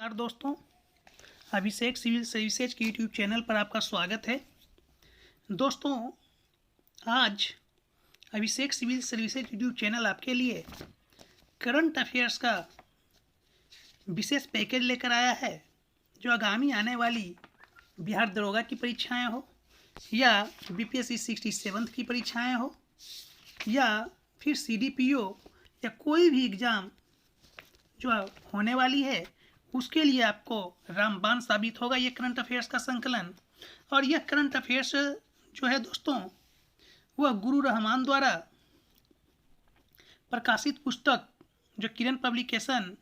नमस्कार दोस्तों, अभिषेक civil services के यूट्यूब चैनल पर आपका स्वागत है। दोस्तों, आज अभिषेक सिविल सर्विसेज यूट्यूब चैनल आपके लिए करंट अफेयर्स का विशेष पैकेज लेकर आया है, जो आगामी आने वाली बिहार दरोगा की परीक्षाएं हो या बीपीएससी 67 की परीक्षाएं हो या फिर सीडीपीओ या कोई भी एग्ज़ाम जो होने वाली है, उसके लिए आपको रामबाण साबित होगा ये करंट अफेयर्स का संकलन। और यह करंट अफेयर्स जो है दोस्तों, वह गुरु रहमान द्वारा प्रकाशित पुस्तक जो किरण पब्लिकेशन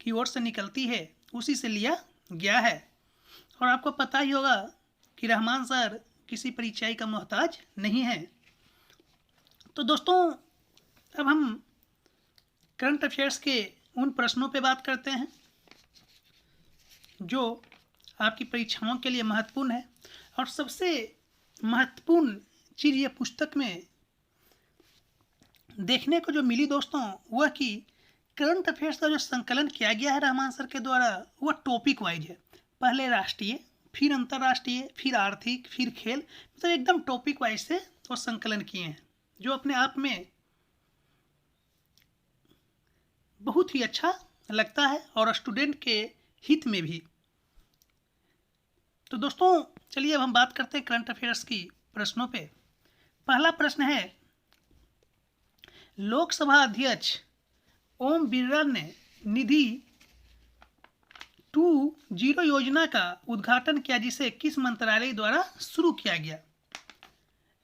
की ओर से निकलती है, उसी से लिया गया है। और आपको पता ही होगा कि रहमान सर किसी परिचय का मोहताज नहीं है। तो दोस्तों, अब हम करंट अफेयर्स के उन प्रश्नों पे बात करते हैं जो आपकी परीक्षाओं के लिए महत्वपूर्ण है। और सबसे महत्वपूर्ण चीज़ ये पुस्तक में देखने को जो मिली दोस्तों, वह कि करंट अफेयर्स का जो संकलन किया गया है रहमान सर के द्वारा, वह टॉपिक वाइज है। पहले राष्ट्रीय, फिर अंतर्राष्ट्रीय, फिर आर्थिक, फिर खेल, मतलब एकदम टॉपिक वाइज से वो संकलन किए हैं, जो अपने आप में बहुत ही अच्छा लगता है और स्टूडेंट के हित में भी। तो दोस्तों, चलिए अब हम बात करते हैं करंट अफेयर्स की प्रश्नों पे। पहला प्रश्न है, लोकसभा अध्यक्ष ओम बिरला ने निधि 2.0 योजना का उद्घाटन किया, जिसे किस मंत्रालय द्वारा शुरू किया गया।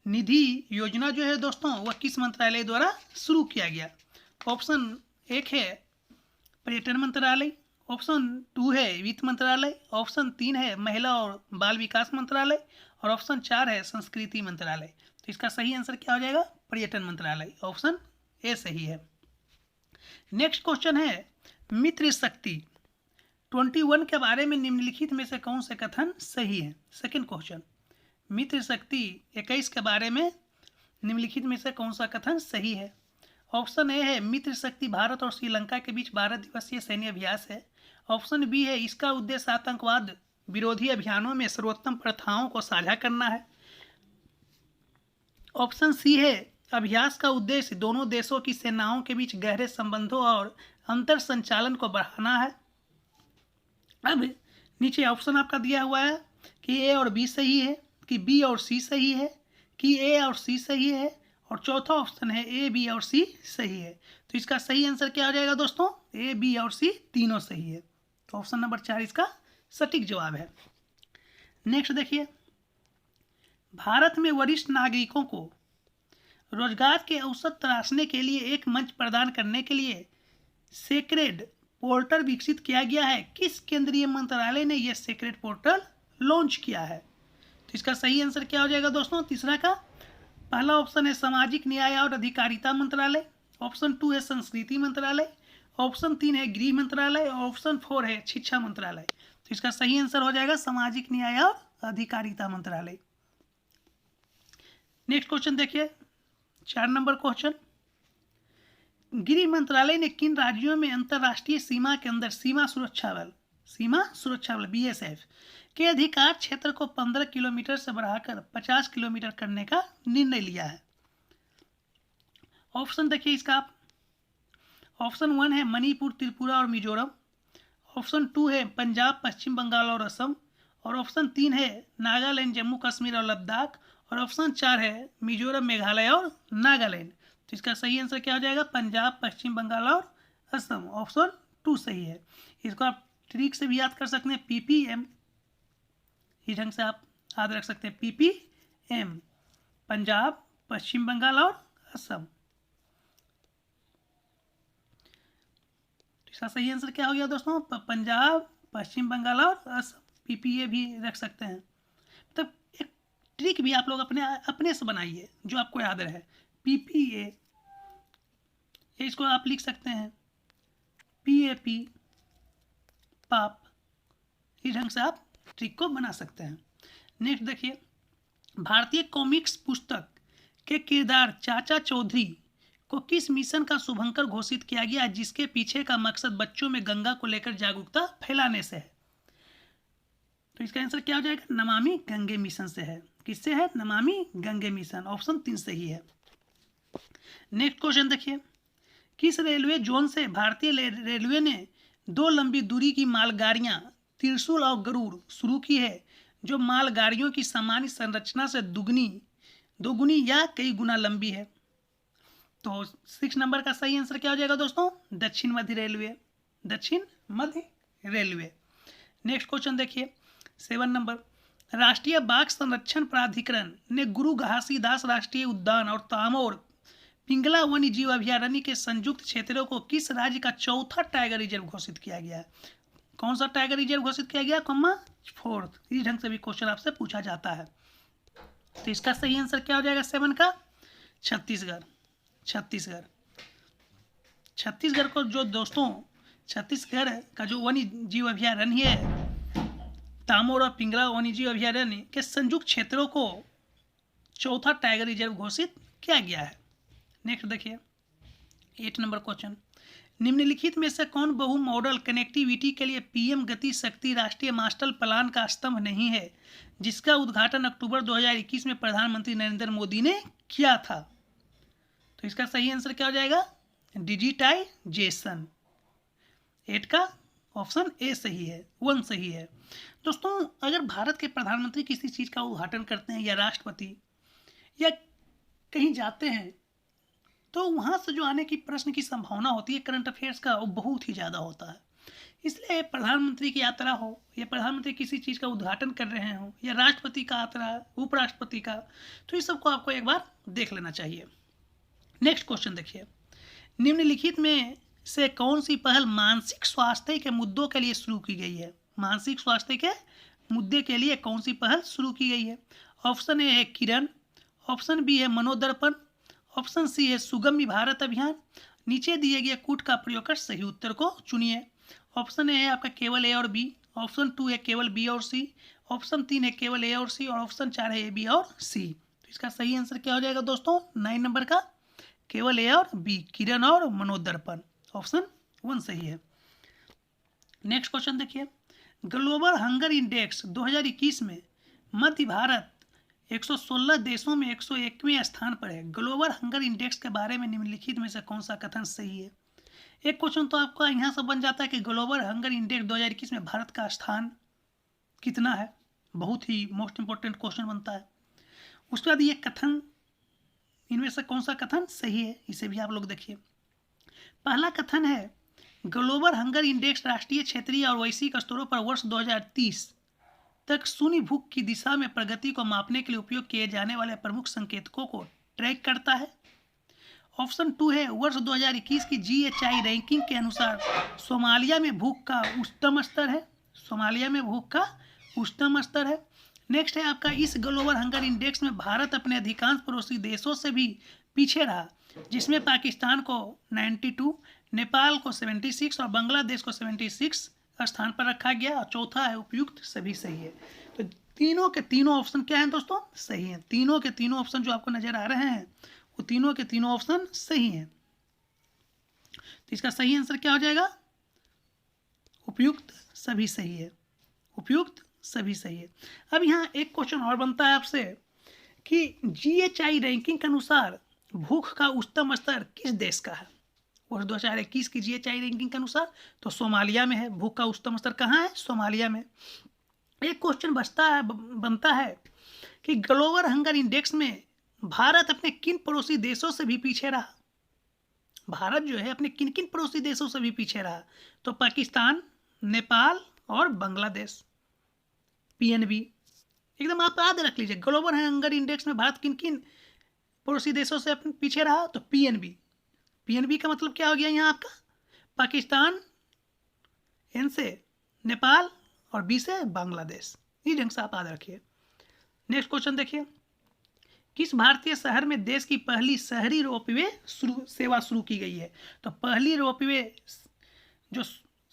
निधि योजना जो है दोस्तों, वह किस मंत्रालय द्वारा शुरू किया गया। ऑप्शन 1 है पर्यटन मंत्रालय, ऑप्शन 2 है वित्त मंत्रालय, ऑप्शन 3 है महिला और बाल विकास मंत्रालय, और ऑप्शन 4 है संस्कृति मंत्रालय। तो इसका सही आंसर क्या हो जाएगा? पर्यटन मंत्रालय, ऑप्शन ए सही है। नेक्स्ट क्वेश्चन है, मित्र शक्ति 21 के बारे में निम्नलिखित में से कौन से कथन सही है। सेकेंड क्वेश्चन, मित्र शक्ति 21 के बारे में निम्नलिखित में से कौन सा कथन सही है। ऑप्शन ए है मित्र शक्ति भारत और श्रीलंका के बीच 12 दिवसीय सैन्य अभ्यास है। ऑप्शन बी है इसका उद्देश्य आतंकवाद विरोधी अभियानों में सर्वोत्तम प्रथाओं को साझा करना है। ऑप्शन सी है अभ्यास का उद्देश्य दोनों देशों की सेनाओं के बीच गहरे संबंधों और अंतर संचालन को बढ़ाना है। अब नीचे ऑप्शन आपका दिया हुआ है कि ए और बी सही है, कि बी और सी सही है, कि ए और सी सही है, और चौथा ऑप्शन है ए, बी और सी सही है। तो इसका सही आंसर क्या हो जाएगा दोस्तों? ए, बी और सी तीनों सही है। तो ऑप्शन नंबर 4 इसका सटीक जवाब है। नेक्स्ट देखिए, भारत में वरिष्ठ नागरिकों को रोजगार के अवसर तलाशने के लिए एक मंच प्रदान करने के लिए सेक्रेड पोर्टल विकसित किया गया है। किस केंद्रीय मंत्रालय ने यह सेक्रेड पोर्टल लॉन्च किया है? तो इसका सही आंसर क्या हो जाएगा दोस्तों? तीसरा का पहला ऑप्शन है सामाजिक न्याय और अधिकारिता मंत्रालय, ऑप्शन 2 है संस्कृति मंत्रालय, ऑप्शन 3 है गृह मंत्रालय, ऑप्शन 4 है शिक्षा मंत्रालय। तो इसका सही आंसर हो जाएगा सामाजिक न्याय और अधिकारिता मंत्रालय। नेक्स्ट क्वेश्चन देखिए, 4 नंबर क्वेश्चन, गृह मंत्रालय ने किन राज्यों में अंतर्राष्ट्रीय सीमा के अंदर सीमा सुरक्षा बल बीएसएफ के अधिकार क्षेत्र को 15 किलोमीटर से बढ़ाकर 50 किलोमीटर करने का निर्णय लिया है। ऑप्शन देखिए इसका आप, ऑप्शन 1 है मणिपुर, त्रिपुरा और मिजोरम, ऑप्शन 2 है पंजाब, पश्चिम बंगाल और असम, और ऑप्शन 3 है नागालैंड, जम्मू कश्मीर और लद्दाख, और ऑप्शन 4 है मिजोरम, मेघालय और नागालैंड। तो इसका सही आंसर क्या हो जाएगा? पंजाब, पश्चिम बंगाल और असम, ऑप्शन 2 सही है। इसको आप ट्रिक से भी याद कर सकते हैं, पीपीएम, इस ढंग से आप याद रख सकते हैं, पीपीएम, पंजाब, पश्चिम बंगाल और असम। तो इसका सही आंसर क्या हो गया दोस्तों? पंजाब, पश्चिम बंगाल और असम। पीपीए भी रख सकते हैं। मतलब एक ट्रिक भी आप लोग अपने से बनाइए जो आपको याद रहे। पीपीए, इसको आप लिख सकते हैं पीएपी, पाप, इस ढंग से आप ट्रिक को बना सकते हैं। नेक्स्ट देखिए, भारतीय कॉमिक्स पुस्तक के किरदार चाचा चौधरी को किस मिशन का शुभंकर घोषित किया गया, जिसके पीछे का मकसद बच्चों में गंगा को लेकर जागरूकता फैलाने से है? तो इसका आंसर क्या हो जाएगा? नमामि गंगे मिशन से है। किससे है? नमामि गंगे मिशन। ऑप्शन 3 सही है। नेक्स्ट क्वेश्चन देखिए, किस रेलवे जोन से भारतीय रेलवे ने 2 लंबी दूरी की मालगाड़ियां त्रिशूल और गरुड़ शुरू की है, जो मालगाड़ियों की सामान्य संरचना से दोगुनी या कई गुना लंबी है? तो 6 नंबर का सही आंसर क्या हो जाएगा दोस्तों? दक्षिण मध्य रेलवे। दक्षिण मध्य रेलवे। नेक्स्ट क्वेश्चन देखिए 7 नंबर, राष्ट्रीय बाघ संरक्षण प्राधिकरण ने गुरु घासीदास राष्ट्रीय उद्यान और तामोर पिंगला वन्य जीव अभयारण्य के संयुक्त क्षेत्रों को किस राज्य का चौथा टाइगर रिजर्व घोषित किया गया है? कौन सा टाइगर रिजर्व घोषित किया गया? 4th। इस ढंग से भी क्वेश्चन आपसे पूछा जाता है। तो इसका सही आंसर क्या हो जाएगा 7 का? छत्तीसगढ़। छत्तीसगढ़ को जो दोस्तों, छत्तीसगढ़ का जो वन्य जीव अभयारण्य है, तामोर और पिंगला वन्य जीव अभयारण्य के संयुक्त क्षेत्रों को चौथा टाइगर रिजर्व घोषित किया गया है। नेक्स्ट देखिए 8 नंबर क्वेश्चन, निम्नलिखित में से कौन बहु मॉडल कनेक्टिविटी के लिए पीएम गति शक्ति राष्ट्रीय मास्टर प्लान का स्तंभ नहीं है, जिसका उद्घाटन अक्टूबर 2021 में प्रधानमंत्री नरेंद्र मोदी ने किया था? तो इसका सही आंसर क्या हो जाएगा? डिजिटाइजेशन। 8 का ऑप्शन ए सही है, 1 सही है। दोस्तों, अगर भारत के प्रधानमंत्री किसी चीज़ का उद्घाटन करते हैं या राष्ट्रपति या कहीं जाते हैं, तो वहाँ से जो आने की प्रश्न की संभावना होती है करंट अफेयर्स का, वो बहुत ही ज़्यादा होता है। इसलिए प्रधानमंत्री की यात्रा हो या प्रधानमंत्री किसी चीज़ का उद्घाटन कर रहे हो या राष्ट्रपति का यात्रा, उपराष्ट्रपति का, तो इस सबको आपको एक बार देख लेना चाहिए। नेक्स्ट क्वेश्चन देखिए, निम्नलिखित में से कौन सी पहल मानसिक स्वास्थ्य के मुद्दों के लिए शुरू की गई है? मानसिक स्वास्थ्य के मुद्दे के लिए कौन सी पहल शुरू की गई है? ऑप्शन ए है किरण, ऑप्शन बी है मनोदर्पण, ऑप्शन सी है सुगम्य भारत अभियान। नीचे दिए गए कूट का प्रयोग कर सही उत्तर को चुनिए। ऑप्शन ए है आपका केवल ए और बी, ऑप्शन 2 है केवल बी और सी, ऑप्शन 3 है केवल ए और सी, और ऑप्शन 4 है ए बी और सी। तो इसका सही आंसर क्या हो जाएगा दोस्तों? 9 नंबर का केवल ए और बी, किरण और मनोदर्पण। ऑप्शन 1 सही है। नेक्स्ट क्वेश्चन देखिए, ग्लोबल हंगर इंडेक्स 2021 में मध्य भारत 116 देशों में 101वें स्थान पर है। ग्लोबल हंगर इंडेक्स के बारे में निम्नलिखित में से कौन सा कथन सही है? एक क्वेश्चन तो आपका यहाँ से बन जाता है कि ग्लोबल हंगर इंडेक्स 2021 में भारत का स्थान कितना है? बहुत ही मोस्ट इंपॉर्टेंट क्वेश्चन बनता है। उसके बाद ये कथन, इनमें से कौन सा कथन सही है, इसे भी आप लोग देखिए। पहला कथन है, ग्लोबल हंगर इंडेक्स राष्ट्रीय, क्षेत्रीय और वैश्विक स्तरों पर वर्ष 2030 तक शून्य भूख की दिशा में प्रगति को मापने के लिए उपयोग किए जाने वाले प्रमुख संकेतकों को ट्रैक करता है। ऑप्शन 2 है, वर्ष 2021 की GHI रैंकिंग के अनुसार सोमालिया में भूख का उच्चतम स्तर है। सोमालिया में भूख का उच्चतम स्तर है। नेक्स्ट है आपका, इस ग्लोबल हंगर इंडेक्स में भारत अपने अधिकांश पड़ोसी देशों से भी पीछे रहा, जिसमें पाकिस्तान को 92, नेपाल को 76 और बांग्लादेश को 76 स्थान पर रखा गया। और चौथा है उपयुक्त सभी सही है। तो तीनों के तीनों ऑप्शन क्या हैं दोस्तों? सही हैं। तीनों के तीनों ऑप्शन जो आपको नजर आ रहे हैं, वो तीनों के तीनों ऑप्शन सही हैं। तो इसका सही आंसर क्या हो जाएगा? उपयुक्त सभी सही है। उपयुक्त सभी सही है। अब यहाँ एक क्वेश्चन और बनता है आपसे कि GHI रैंकिंग के अनुसार भूख का उच्चतम स्तर किस देश का है? वर्ष 2021 की GHI रैंकिंग के अनुसार तो सोमालिया में है। भूख का उच्चतम स्तर कहाँ है? सोमालिया में। एक क्वेश्चन बनता है कि ग्लोबल हंगर इंडेक्स में भारत अपने किन पड़ोसी देशों से भी पीछे रहा? भारत जो है अपने किन किन पड़ोसी देशों से भी पीछे रहा? तो पाकिस्तान, नेपाल और बांग्लादेश। PNB एकदम आप याद रख लीजिए, ग्लोबल हंगर इंडेक्स में भारत किन किन पड़ोसी देशों से अपने पीछे रहा? तो PNB का मतलब क्या हो गया यहाँ आपका? पाकिस्तान, N से नेपाल और B से बांग्लादेश। इस ढंग से आप याद रखिए। नेक्स्ट क्वेश्चन देखिए, किस भारतीय शहर में देश की पहली शहरी रोपवे सेवा शुरू की गई है? तो पहली रोपवे जो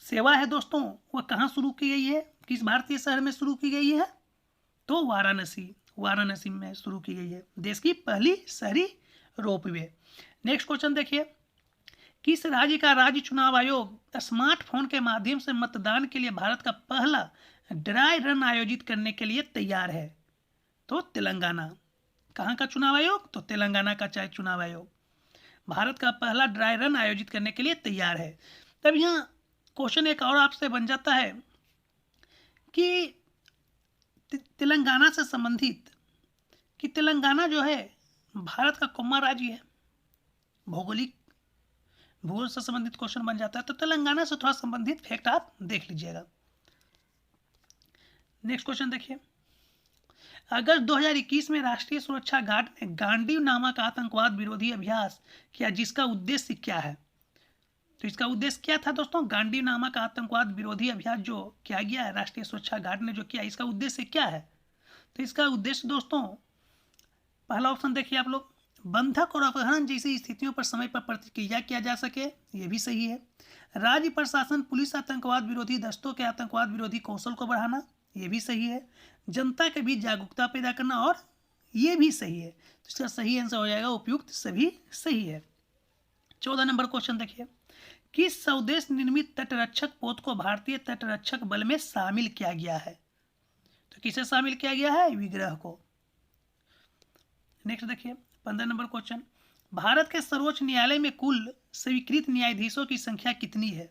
सेवा है दोस्तों, वह कहाँ शुरू की गई है? किस भारतीय शहर में शुरू की गई है? तो वाराणसी में शुरू की गई है देश की पहली शहरी रोपवे। नेक्स्ट क्वेश्चन देखिए, किस राज्य का राज्य चुनाव आयोग स्मार्टफोन के माध्यम से मतदान के लिए भारत का पहला ड्राई रन आयोजित करने के लिए तैयार है? तो तेलंगाना। कहाँ का चुनाव आयोग? तो तेलंगाना का चुनाव आयोग भारत का पहला ड्राई रन आयोजित करने के लिए तैयार है। तब यहाँ क्वेश्चन एक और आपसे बन जाता है कि तेलंगाना से संबंधित, कि तेलंगाना जो है भारत का कौन राज्य है? भौगोलिक भूगोल से संबंधित क्वेश्चन बन जाता है, तो तेलंगाना से थोड़ा संबंधित फैक्ट आप देख लीजिएगा। नेक्स्ट क्वेश्चन देखिए, अगस्त 2021 में राष्ट्रीय सुरक्षा गार्ड ने गांडीव नामक आतंकवाद विरोधी अभ्यास किया, जिसका उद्देश्य क्या है? तो इसका उद्देश्य क्या था दोस्तों? गांडीव नामक आतंकवाद विरोधी अभ्यास जो किया गया है राष्ट्रीय सुरक्षा गार्ड ने जो किया, इसका उद्देश्य क्या है? तो इसका उद्देश्य दोस्तों, पहला ऑप्शन देखिए आप लोग, बंधक और अपहरण जैसी स्थितियों पर समय पर प्रतिक्रिया किया जा सके, ये भी सही है। राज्य प्रशासन पुलिस आतंकवाद विरोधी दस्तों के आतंकवाद विरोधी कौशल को बढ़ाना, ये भी सही है। जनता के बीच जागरूकता पैदा करना, और ये भी सही है। तो इसका सही आंसर हो जाएगा उपयुक्त सभी सही है। 14 नंबर क्वेश्चन देखिए, किस स्वदेश निर्मित तटरक्षक पोत को भारतीय तटरक्षक बल में शामिल किया गया है? तो किसे शामिल किया गया है? विग्रह को। नेक्स्ट देखिए 15 नंबर क्वेश्चन, भारत के सर्वोच्च न्यायालय में कुल स्वीकृत न्यायाधीशों की संख्या कितनी है?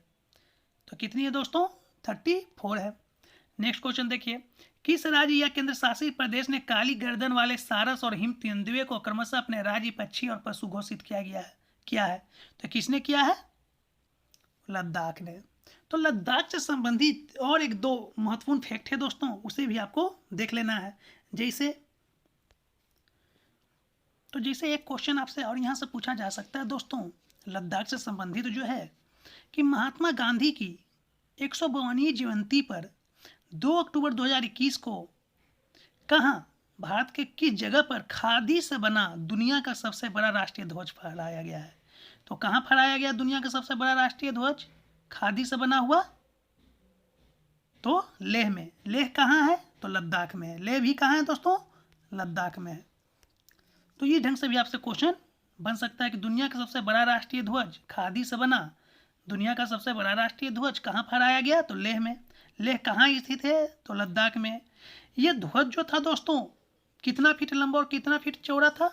तो कितनी है दोस्तों? 34 है। नेक्स्ट क्वेश्चन देखिए, किस राज्य या केंद्र शासित प्रदेश ने काली गर्दन वाले सारस और हिम तेंदुए को क्रमशः अपने राज्य पक्षी और पशु घोषित किया है? तो किसने किया है? लद्दाख ने। तो लद्दाख से संबंधित और एक दो महत्वपूर्ण फैक्ट है दोस्तों, उसे भी आपको देख लेना है। जैसे एक क्वेश्चन आपसे और यहाँ से पूछा जा सकता है दोस्तों, लद्दाख से संबंधित जो है, कि महात्मा गांधी की 152वीं जयंती पर 2 अक्टूबर 2021 को कहाँ, भारत के किस जगह पर खादी से बना दुनिया का सबसे बड़ा राष्ट्रीय ध्वज फहराया गया है? तो कहाँ फहराया गया दुनिया का सबसे बड़ा राष्ट्रीय ध्वज खादी से बना हुआ? तो लेह में। लेह कहाँ है? तो लद्दाख में है। लेह भी कहाँ है दोस्तों? लद्दाख में है। तो ये ढंग से भी आपसे क्वेश्चन बन सकता है कि दुनिया का सबसे बड़ा राष्ट्रीय ध्वज खादी से बना दुनिया का सबसे बड़ा राष्ट्रीय ध्वज कहाँ फहराया गया? तो लेह में। लेह कहाँ स्थित है? तो लद्दाख में। यह ध्वज जो था दोस्तों, कितना फीट लंबा और कितना फीट चौड़ा था?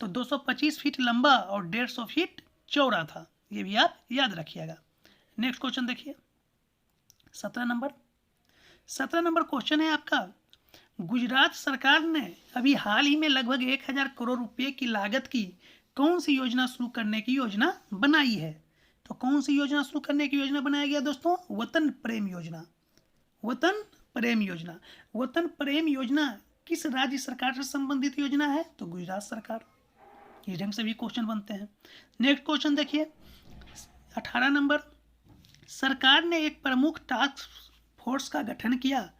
तो 225 फीट लंबा और 150 फीट चौड़ा था। ये भी आप याद रखिएगा। नेक्स्ट क्वेश्चन देखिए 17 नंबर क्वेश्चन है आपका, गुजरात सरकार ने अभी हाल ही में लगभग 1000 करोड़ रुपए की लागत की कौन सी योजना शुरू करने की योजना बनाई है? तो कौन सी योजना शुरू करने की योजना बनाया गया दोस्तों? वतन प्रेम योजना। वतन प्रेम योजना किस राज्य सरकार से संबंधित योजना है? तो गुजरात सरकार। इस ढंग से भी क्वेश्चन बनते हैं। नेक्स्ट क्वेश्चन देखिए 18 नंबर, सरकार ने एक प्रमुख टास्क फोर्स का गठन किया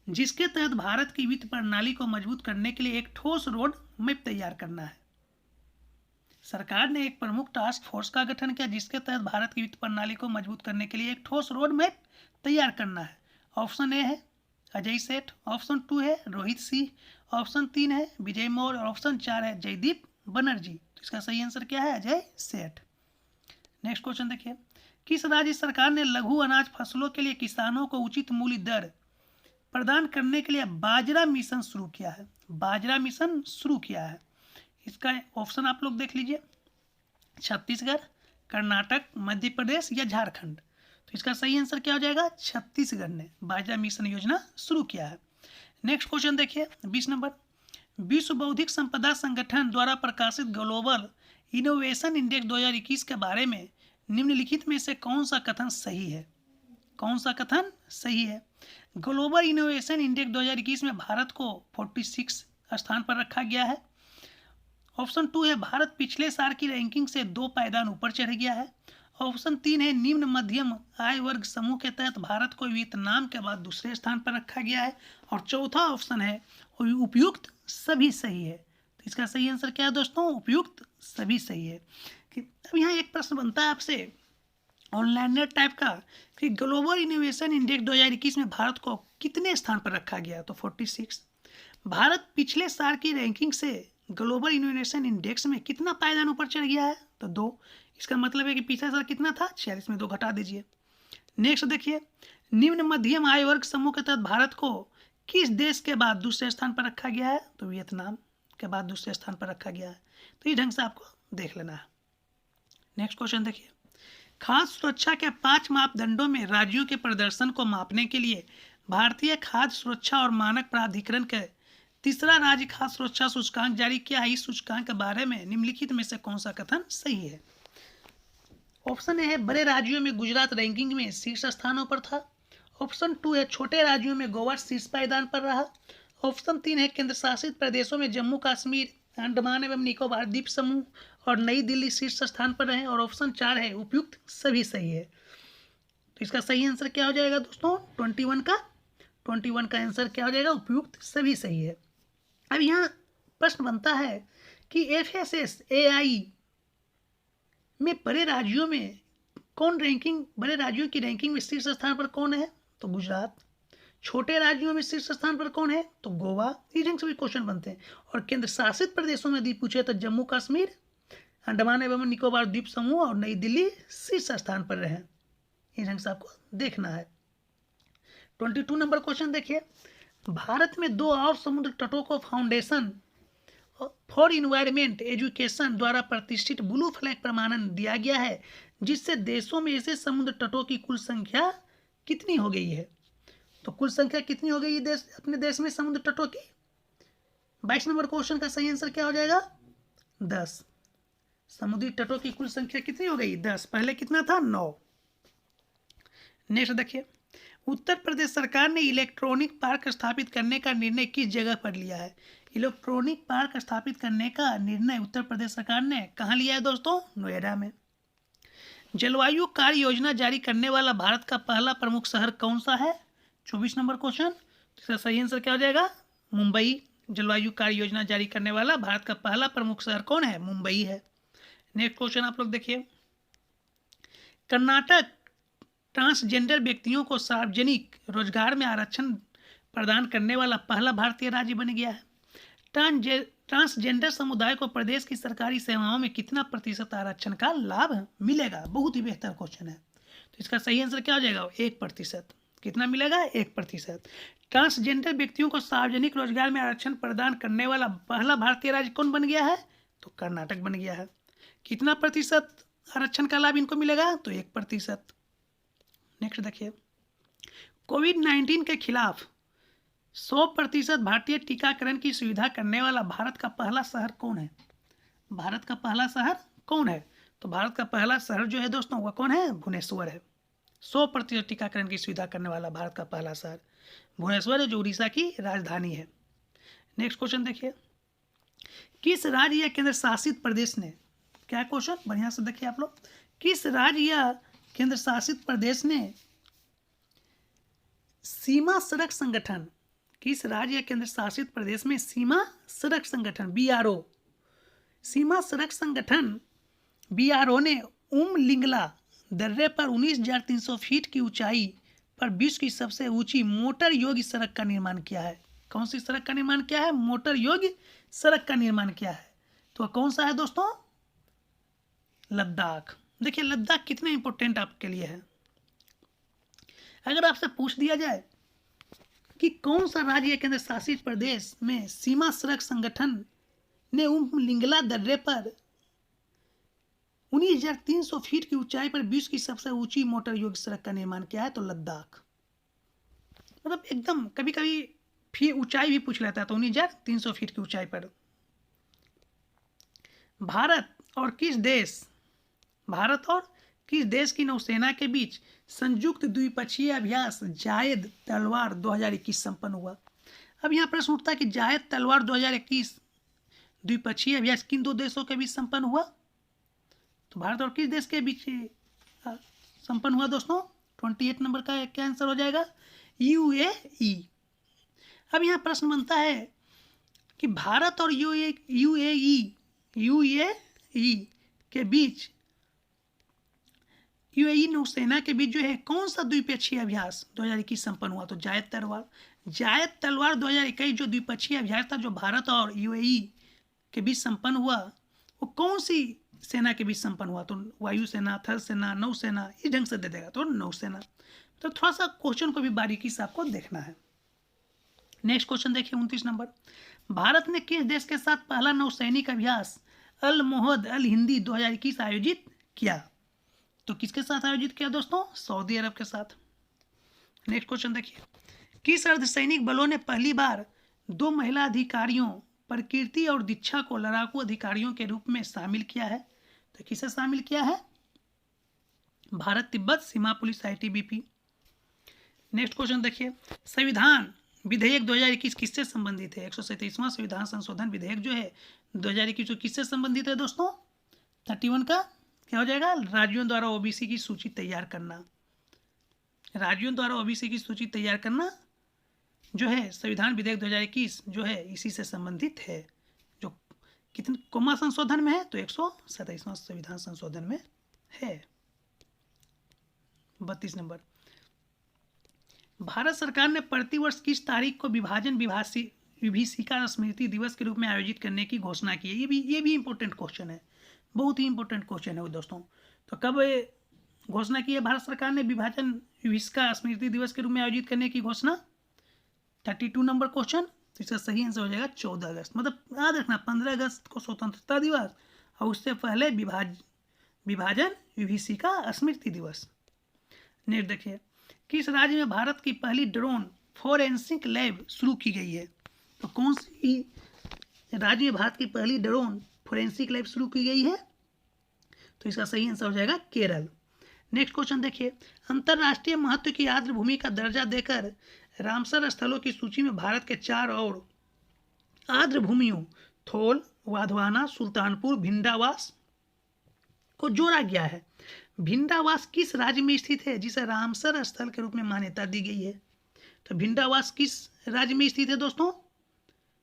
जिसके तहत भारत की वित्त प्रणाली को मजबूत करने के लिए एक ठोस रोड मैप तैयार करना है। सरकार ने एक प्रमुख टास्क फोर्स का गठन किया जिसके तहत भारत की वित्त प्रणाली को मजबूत करने के लिए एक ठोस रोड मैप तैयार करना है। ऑप्शन ए है अजय सेठ, ऑप्शन 2 है रोहित सिंह, ऑप्शन 3 है विजय मौर्य और ऑप्शन 4 है जयदीप बनर्जी। तो इसका सही आंसर क्या है? अजय सेठ। नेक्स्ट क्वेश्चन देखिए, किस राज्य सरकार ने लघु अनाज फसलों के लिए किसानों को उचित मूल्य दर प्रदान करने के लिए बाजरा मिशन शुरू किया है? बाजरा मिशन शुरू किया है। इसका ऑप्शन आप लोग देख लीजिए, छत्तीसगढ़, कर्नाटक, मध्य प्रदेश या झारखंड। तो इसका सही आंसर क्या हो जाएगा? छत्तीसगढ़ ने बाजरा मिशन योजना शुरू किया है। नेक्स्ट क्वेश्चन देखिए 20 नंबर, विश्व बौद्धिक संपदा संगठन द्वारा प्रकाशित ग्लोबल इनोवेशन इंडेक्स 2021 के बारे में निम्नलिखित में से कौन सा कथन सही है? कौन सा कथन सही है? ग्लोबल इनोवेशन इंडेक्स 2021 में भारत को 46 स्थान पर रखा गया है। ऑप्शन 2 है भारत पिछले साल की रैंकिंग से 2 पायदान ऊपर चढ़ गया है। ऑप्शन 3 है निम्न मध्यम आय वर्ग समूह के तहत भारत को वियतनाम के बाद दूसरे स्थान पर रखा गया है। और चौथा ऑप्शन है उपयुक्त सभी सही है। तो इसका सही आंसर क्या है दोस्तों? उपयुक्त सभी सही है। अब यहाँ एक प्रश्न बनता है आपसे ऑनलाइन नेट टाइप का कि ग्लोबल इनोवेशन इंडेक्स 2021 में भारत को कितने स्थान पर रखा गया? तो 46। भारत पिछले साल की रैंकिंग से ग्लोबल इनोवेशन इंडेक्स में कितना पायदान ऊपर चढ़ गया है? तो 2। इसका मतलब है कि पिछला साल कितना था? 46 में 2 घटा दीजिए। नेक्स्ट देखिए, निम्न मध्यम आय वर्ग समूह के तहत भारत को किस देश के बाद दूसरे स्थान पर रखा गया है? तो वियतनाम के बाद दूसरे स्थान पर रखा गया है। तो इस ढंग से आपको देख लेना है। नेक्स्ट क्वेश्चन देखिए, खाद्य सुरक्षा के 5 मापदंडों में राज्यों के प्रदर्शन को मापने के लिए भारतीय खाद्य सुरक्षा और मानक प्राधिकरण के तीसरा राज्य खाद्य सुरक्षा सूचकांक जारी किया है। इस सूचकांक के बारे में निम्नलिखित में से कौन सा कथन सही है? ऑप्शन ए है बड़े राज्यों में गुजरात रैंकिंग में शीर्ष स्थानों पर था। ऑप्शन 2 है छोटे राज्यों में गोवा शीर्ष पायदान पर रहा। ऑप्शन 3 है केंद्र शासित प्रदेशों में जम्मू कश्मीर, अंडमान एवं निकोबार द्वीप समूह और नई दिल्ली शीर्ष स्थान पर रहे। और ऑप्शन 4 है उपयुक्त सभी सही है। तो इसका सही आंसर क्या हो जाएगा दोस्तों? 21 का आंसर क्या हो जाएगा? उपयुक्त सभी सही है। अब यहाँ प्रश्न बनता है कि FSSAI में बड़े राज्यों में बड़े राज्यों की रैंकिंग में शीर्ष स्थान पर कौन है? तो गुजरात। छोटे राज्यों में शीर्ष स्थान पर कौन है? तो गोवा। इस ढंग से भी क्वेश्चन बनते हैं। और केंद्र शासित प्रदेशों में यदि पूछे तो जम्मू कश्मीर, अंडमान एवं निकोबार द्वीप समूह और नई दिल्ली शीर्ष स्थान पर रहे। इस ढंग से आपको देखना है। 22 नंबर क्वेश्चन देखिए, भारत में 2 और समुद्र तटों को फाउंडेशन फॉर इन्वायरमेंट एजुकेशन द्वारा प्रतिष्ठित ब्लू फ्लैग प्रमाणन दिया गया है, जिससे देशों में ऐसे समुद्र तटों की कुल संख्या कितनी हो गई है? तो कुल संख्या कितनी हो गई अपने देश में समुद्र तटों की? 22 नंबर क्वेश्चन का सही आंसर क्या हो जाएगा? 10। समुद्री तटों की कुल संख्या कितनी हो गई? 10। पहले कितना था? 9। नेक्स्ट देखिए, उत्तर प्रदेश सरकार ने इलेक्ट्रॉनिक पार्क स्थापित करने का निर्णय किस जगह पर लिया है? इलेक्ट्रॉनिक पार्क स्थापित करने का निर्णय उत्तर प्रदेश सरकार ने कहाँ लिया है दोस्तों? नोएडा में। जलवायु कार्य योजना जारी करने वाला भारत का पहला प्रमुख शहर कौन सा है? 24 नंबर क्वेश्चन। इसका सही आंसर क्या हो जाएगा? मुंबई। जलवायु कार्य योजना जारी करने वाला भारत का पहला प्रमुख शहर कौन है? मुंबई है। नेक्स्ट क्वेश्चन आप लोग देखिए, कर्नाटक ट्रांसजेंडर व्यक्तियों को सार्वजनिक रोजगार में आरक्षण प्रदान करने वाला पहला भारतीय राज्य बन गया है। ट्रांसजेंडर समुदाय को प्रदेश की सरकारी सेवाओं में कितना प्रतिशत आरक्षण का लाभ मिलेगा? बहुत ही बेहतर क्वेश्चन है। तो इसका सही आंसर क्या हो जाएगा? 1%। कितना मिलेगा? 1%। ट्रांसजेंडर व्यक्तियों को सार्वजनिक रोजगार में आरक्षण प्रदान करने वाला पहला भारतीय राज्य कौन बन गया है? तो कर्नाटक बन गया है। कितना प्रतिशत आरक्षण का लाभ इनको मिलेगा? तो 1%। नेक्स्ट देखिए, कोविड-19 के खिलाफ 100% भारतीय टीकाकरण की सुविधा करने वाला भारत का पहला शहर कौन है? भारत का पहला शहर कौन है? तो भारत का पहला शहर जो है दोस्तों वह कौन है? भुवनेश्वर है। 100% टीकाकरण की सुविधा करने वाला भारत का पहला शहर भुवनेश्वर है, जो उड़ीसा की राजधानी है। नेक्स्ट क्वेश्चन देखिए, किस राज्य या केंद्र शासित प्रदेश ने, क्या क्वेश्चन बढ़िया से देखिए आप लोग, किस राज्य या केंद्र शासित प्रदेश ने सीमा सड़क संगठन, किस राज्य या केंद्र शासित प्रदेश में सीमा सड़क संगठन BRO, सीमा सड़क संगठन BRO ने उमलिंगला दर्रे पर 19,300 फीट की ऊंचाई पर विश्व की सबसे ऊंची मोटर योग्य सड़क का निर्माण किया है? कौन सी सड़क का निर्माण किया है? मोटर योग्य सड़क का निर्माण किया है। तो कौन सा है दोस्तों? लद्दाख। देखिए लद्दाख कितने इंपॉर्टेंट आपके लिए है। अगर आपसे पूछ दिया जाए कि कौन सा राज्य या केंद्र शासित प्रदेश में सीमा सड़क संगठन ने उमलिंगला दर्रे पर 19,300 फीट की ऊंचाई पर विश्व की सबसे ऊंची मोटर योग्य सड़क का निर्माण किया है, तो लद्दाख। मतलब एकदम कभी कभी ऊंचाई भी पूछ लेता है, तो 19,300 फीट की ऊंचाई पर। भारत और किस देश की नौसेना के बीच संयुक्त द्विपक्षीय अभ्यास जायद तलवार 2021 संपन्न हुआ? अब यहाँ प्रश्न उठता है कि जायद तलवार 2021 द्विपक्षीय अभ्यास किन 2 देशों के बीच संपन्न हुआ? तो भारत और किस देश के बीच संपन्न हुआ दोस्तों? 28 नंबर का क्या आंसर हो जाएगा? UAE। अब यहाँ प्रश्न बनता है कि भारत और UAE के बीच, UAE नौसेना के बीच जो है कौन सा द्विपक्षीय अभ्यास 2021 संपन्न हुआ? तो जायद तलवार 2021 जो द्विपक्षीय अभ्यास था, जो भारत और UAE के बीच संपन्न हुआ वो कौन सी सेना के बीच संपन्न हुआ? तो वायुसेना, थल सेना, नौसेना, इस ढंग से दे देगा तो नौसेना। तो थोड़ा सा क्वेश्चन को भी बारीकी से आपको देखना है। नेक्स्ट क्वेश्चन देखिए 29 नंबर, भारत ने किस देश के साथ पहला नौसैनिक अभ्यास अल मोहद अल हिंदी 2021 आयोजित किया? तो किसके साथ आयोजित किया दोस्तों? सऊदी अरब के साथ। नेक्स्ट क्वेश्चन देखिए, किस अर्धसैनिक बलों ने पहली बार 2 महिला अधिकारियों प्रकृति और दीक्षा को लड़ाकू अधिकारियों के रूप में शामिल किया है? तो किसे शामिल किया है? भारत तिब्बत सीमा पुलिस आईटीबीपी। नेक्स्ट क्वेश्चन देखिए, संविधान विधेयक 2021 किससे संबंधित है? 137वां संविधान संशोधन विधेयक जो है 2021 जो किससे संबंधित है दोस्तों? 31 का क्या हो जाएगा? राज्यों द्वारा ओबीसी की सूची तैयार करना। राज्यों द्वारा ओबीसी की सूची तैयार करना जो है संविधान विधेयक 2021 जो है इसी से संबंधित है। जो कितने कोमा संशोधन में है? तो 127वां संविधान संशोधन में है। 32 नंबर, भारत सरकार ने प्रतिवर्ष किस तारीख को विभाजन विभीषिका स्मृति दिवस के रूप में आयोजित करने की घोषणा की है? ये भी इंपॉर्टेंट क्वेश्चन है, बहुत ही इंपॉर्टेंट क्वेश्चन है दोस्तों। तो कब घोषणा की है भारत सरकार ने विभाजन विभीषिका स्मृति दिवस के रूप में आयोजित करने की घोषणा? 32 नंबर क्वेश्चन। तो इसका सही आंसर हो जाएगा 14 अगस्त। मतलब याद रखना 15 अगस्त को स्वतंत्रता दिवस और उससे पहले विभाजन विभीषिका स्मृति दिवस। नेक्स्ट देखिए, किस राज्य में भारत की पहली ड्रोन फोरेंसिक लैब शुरू की गई है? तो कौन सी राज्य में भारत की पहली ड्रोन फोरेंसिक लैब शुरू की गई है? तो इसका सही आंसर हो जाएगा केरल। नेक्स्ट क्वेश्चन देखिए, अंतर्राष्ट्रीय महत्व की आर्द्र भूमि का दर्जा देकर रामसर स्थलों की सूची में भारत के 4 और आर्द्र भूमियों थोल, वाधवाना, सुल्तानपुर, भिंडावास को जोड़ा गया है। भिंडावास किस राज्य में स्थित है जिसे रामसर स्थल के रूप में मान्यता दी गई है? तो भिंडावास किस राज्य में स्थित है दोस्तों?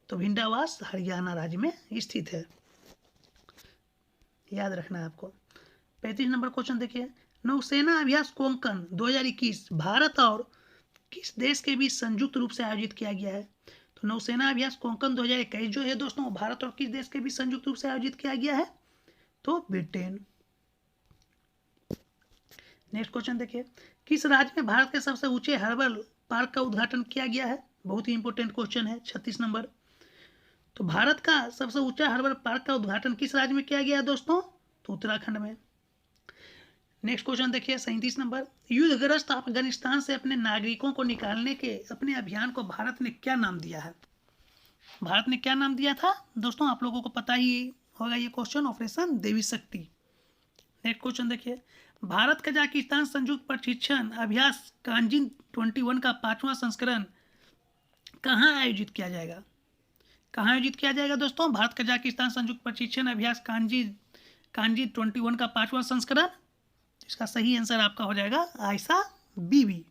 तो भिंडावास हरियाणा राज्य में स्थित है, याद रखना है आपको। 35 नंबर क्वेश्चन देखिए, नौसेना अभ्यास कोंकण 2021 भारत और किस देश के बीच संयुक्त रूप से आयोजित किया गया है? तो नौसेना अभ्यास कोंकण 2021 जो है दोस्तों भारत और किस देश के बीच संयुक्त रूप से आयोजित किया गया है? तो ब्रिटेन। नेक्स्ट क्वेश्चन देखिए, किस राज्य में भारत के सबसे ऊंचे हर्बल पार्क का उद्घाटन किया गया है? बहुत ही इंपॉर्टेंट क्वेश्चन है। 36 नंबर, तो भारत का सबसे ऊंचा हर्बल पार्क का उद्घाटन किस राज्य में किया गया है दोस्तों? तो उत्तराखंड में। नेक्स्ट क्वेश्चन देखिए 37 नंबर, युद्धग्रस्त अफगानिस्तान से अपने नागरिकों को निकालने के अपने अभियान को भारत ने क्या नाम दिया है? भारत ने क्या नाम दिया था दोस्तों? आप लोगों को पता ही होगा ये क्वेश्चन, ऑपरेशन देवी शक्ति। नेक्स्ट क्वेश्चन देखिए, भारत कजाकिस्तान संयुक्त प्रशिक्षण अभ्यास कांजी 21 का 5वां संस्करण कहाँ आयोजित किया जाएगा? कहाँ आयोजित किया जाएगा दोस्तों? भारत कजाकिस्तान संयुक्त प्रशिक्षण अभ्यास कांजी 21 का 5वां संस्करण। इसका सही आंसर आपका हो जाएगा आयशा बीबी।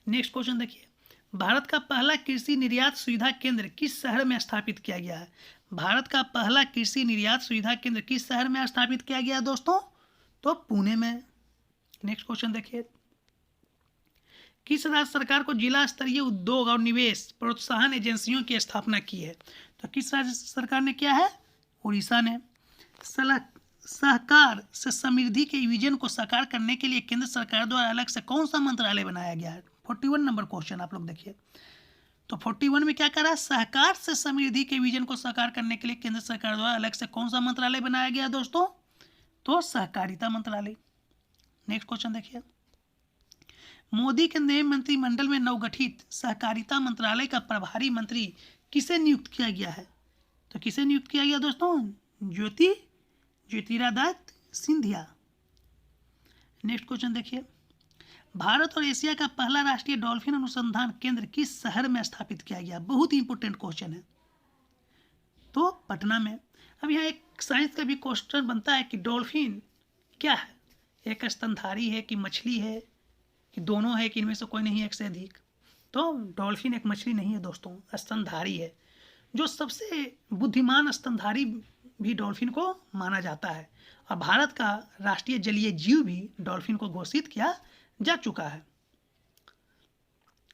नेक्स्ट क्वेश्चन देखिए, भारत का पहला कृषि निर्यात सुविधा केंद्र किस शहर में स्थापित किया गया है? भारत का पहला कृषि निर्यात सुविधा केंद्र किस शहर में स्थापित किया गया दोस्तों? तो पुणे में। नेक्स्ट क्वेश्चन देखिए, किस राज्य सरकार को जिला स्तरीय उद्योग और निवेश प्रोत्साहन एजेंसियों की स्थापना की है? तो किस राज्य सरकार ने किया है? उड़ीसा ने। सहकार से समृद्धि के विजन को साकार करने के लिए केंद्र सरकार द्वारा अलग से कौन सा मंत्रालय बनाया गया है? 41 नंबर क्वेश्चन आप लोग देखिए। तो 41 में क्या करा? सहकार से समृद्धि के विजन को साकार करने के लिए केंद्र सरकार द्वारा अलग से कौन सा मंत्रालय बनाया गया दोस्तों? तो सहकारिता मंत्रालय। नेक्स्ट क्वेश्चन देखिए, मोदी के नए मंत्रिमंडल में नवगठित सहकारिता मंत्रालय का प्रभारी मंत्री किसे नियुक्त किया गया है? तो किसे नियुक्त किया गया दोस्तों? ज्योतिरादित्य सिंधिया। नेक्स्ट क्वेश्चन देखिए, भारत और एशिया का पहला राष्ट्रीय डॉल्फिन अनुसंधान केंद्र किस शहर में स्थापित किया गया? बहुत ही इंपॉर्टेंट क्वेश्चन है। तो पटना में। अब यहाँ एक साइंस का भी क्वेश्चन बनता है कि डॉल्फिन क्या है? एक स्तनधारी है कि मछली है कि दोनों है कि इनमें से कोई नहीं, एक से अधिक? तो डॉल्फिन एक मछली नहीं है दोस्तों, स्तनधारी है। जो सबसे बुद्धिमान स्तनधारी भी डॉल्फिन को माना जाता है और भारत का राष्ट्रीय जलीय जीव भी डॉल्फिन को घोषित किया जा चुका है।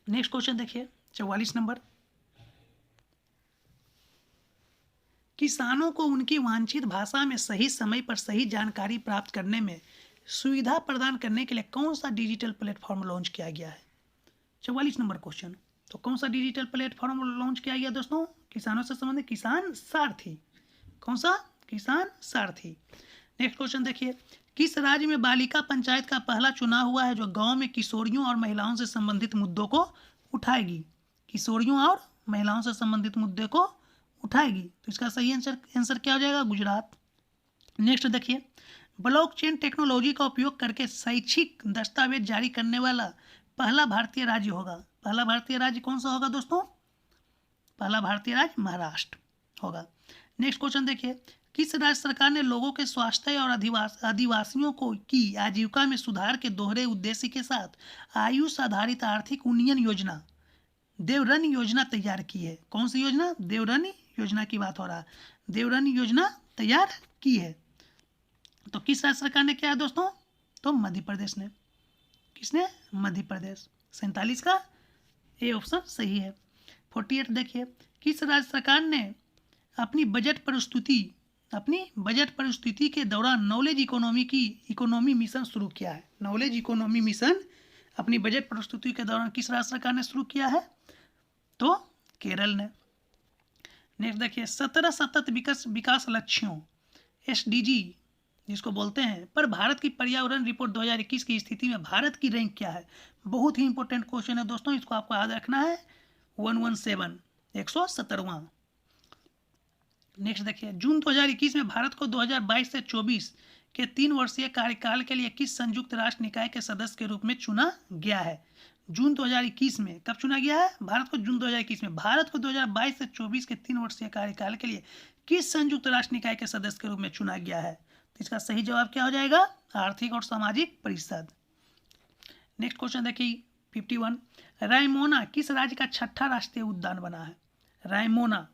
नेक्स्ट क्वेश्चन देखिए 44 नंबर, किसानों को उनकी वांछित भाषा में सही समय पर सही जानकारी प्राप्त करने में सुविधा प्रदान करने के लिए कौन सा डिजिटल प्लेटफॉर्म लॉन्च किया गया है? 44 नंबर क्वेश्चन। तो कौन सा डिजिटल प्लेटफॉर्म लॉन्च किया गया दोस्तों? किसानों से संबंधित किसान सारथी। कौन सा? किसान सारथी। नेक्स्ट क्वेश्चन देखिए, किस राज्य में बालिका पंचायत का पहला चुनाव हुआ है जो गांव में किशोरियों और महिलाओं से संबंधित मुद्दों को उठाएगी? किशोरियों और महिलाओं से संबंधित मुद्दे को उठाएगी। तो इसका सही आंसर क्या हो जाएगा? गुजरात। नेक्स्ट देखिए, ब्लॉकचेन टेक्नोलॉजी का उपयोग करके शैक्षिक दस्तावेज जारी करने वाला पहला भारतीय राज्य होगा। पहला भारतीय राज्य कौन सा होगा दोस्तों? पहला भारतीय राज्य महाराष्ट्र होगा। नेक्स्ट क्वेश्चन देखिए, किस राज्य सरकार ने लोगों के स्वास्थ्य और आदिवासियों को की आजीविका में सुधार के दोहरे उद्देश्य के साथ आयुष आधारित आर्थिक उन्नयन योजना देवरन योजना तैयार की है? कौन सी योजना? देवरन योजना की बात हो रहा है। देवरन योजना तैयार की है। तो किस राज्य सरकार ने किया है दोस्तों? तो मध्य प्रदेश ने। किसने? मध्य प्रदेश। 47 का ए ऑप्शन सही है। 48 देखिए, किस राज्य सरकार ने अपनी बजट प्रस्तुति के दौरान नॉलेज इकोनॉमी मिशन शुरू किया है? नॉलेज इकोनॉमी मिशन अपनी बजट प्रस्तुति के दौरान किस राज्य सरकार ने शुरू किया है? तो केरल ने। नेक्स्ट देखिए, 17 सतत विकास लक्ष्यों SDG जिसको बोलते हैं पर भारत की पर्यावरण रिपोर्ट 2021 की स्थिति में भारत की रैंक क्या है? बहुत ही इंपॉर्टेंट क्वेश्चन है दोस्तों, इसको आपको याद रखना है। 117 117वां। नेक्स्ट देखिए, जून 2021 में भारत को 2022 से 24 के 3 वर्षीय कार्यकाल के लिए किस संयुक्त राष्ट्र निकाय के सदस्य के रूप में चुना गया है? जून 2021 में कब चुना गया है भारत को? जून 2021 में। भारत को 2022 से 24 के 3 वर्षीय कार्यकाल के लिए किस संयुक्त राष्ट्र निकाय के सदस्य के रूप में चुना गया है? तो इसका सही जवाब क्या हो जाएगा? आर्थिक और सामाजिक परिषद। नेक्स्ट क्वेश्चन देखिए 51, रायमोना किस राज्य का 6ठा राष्ट्रीय उद्यान बना है? रायमोना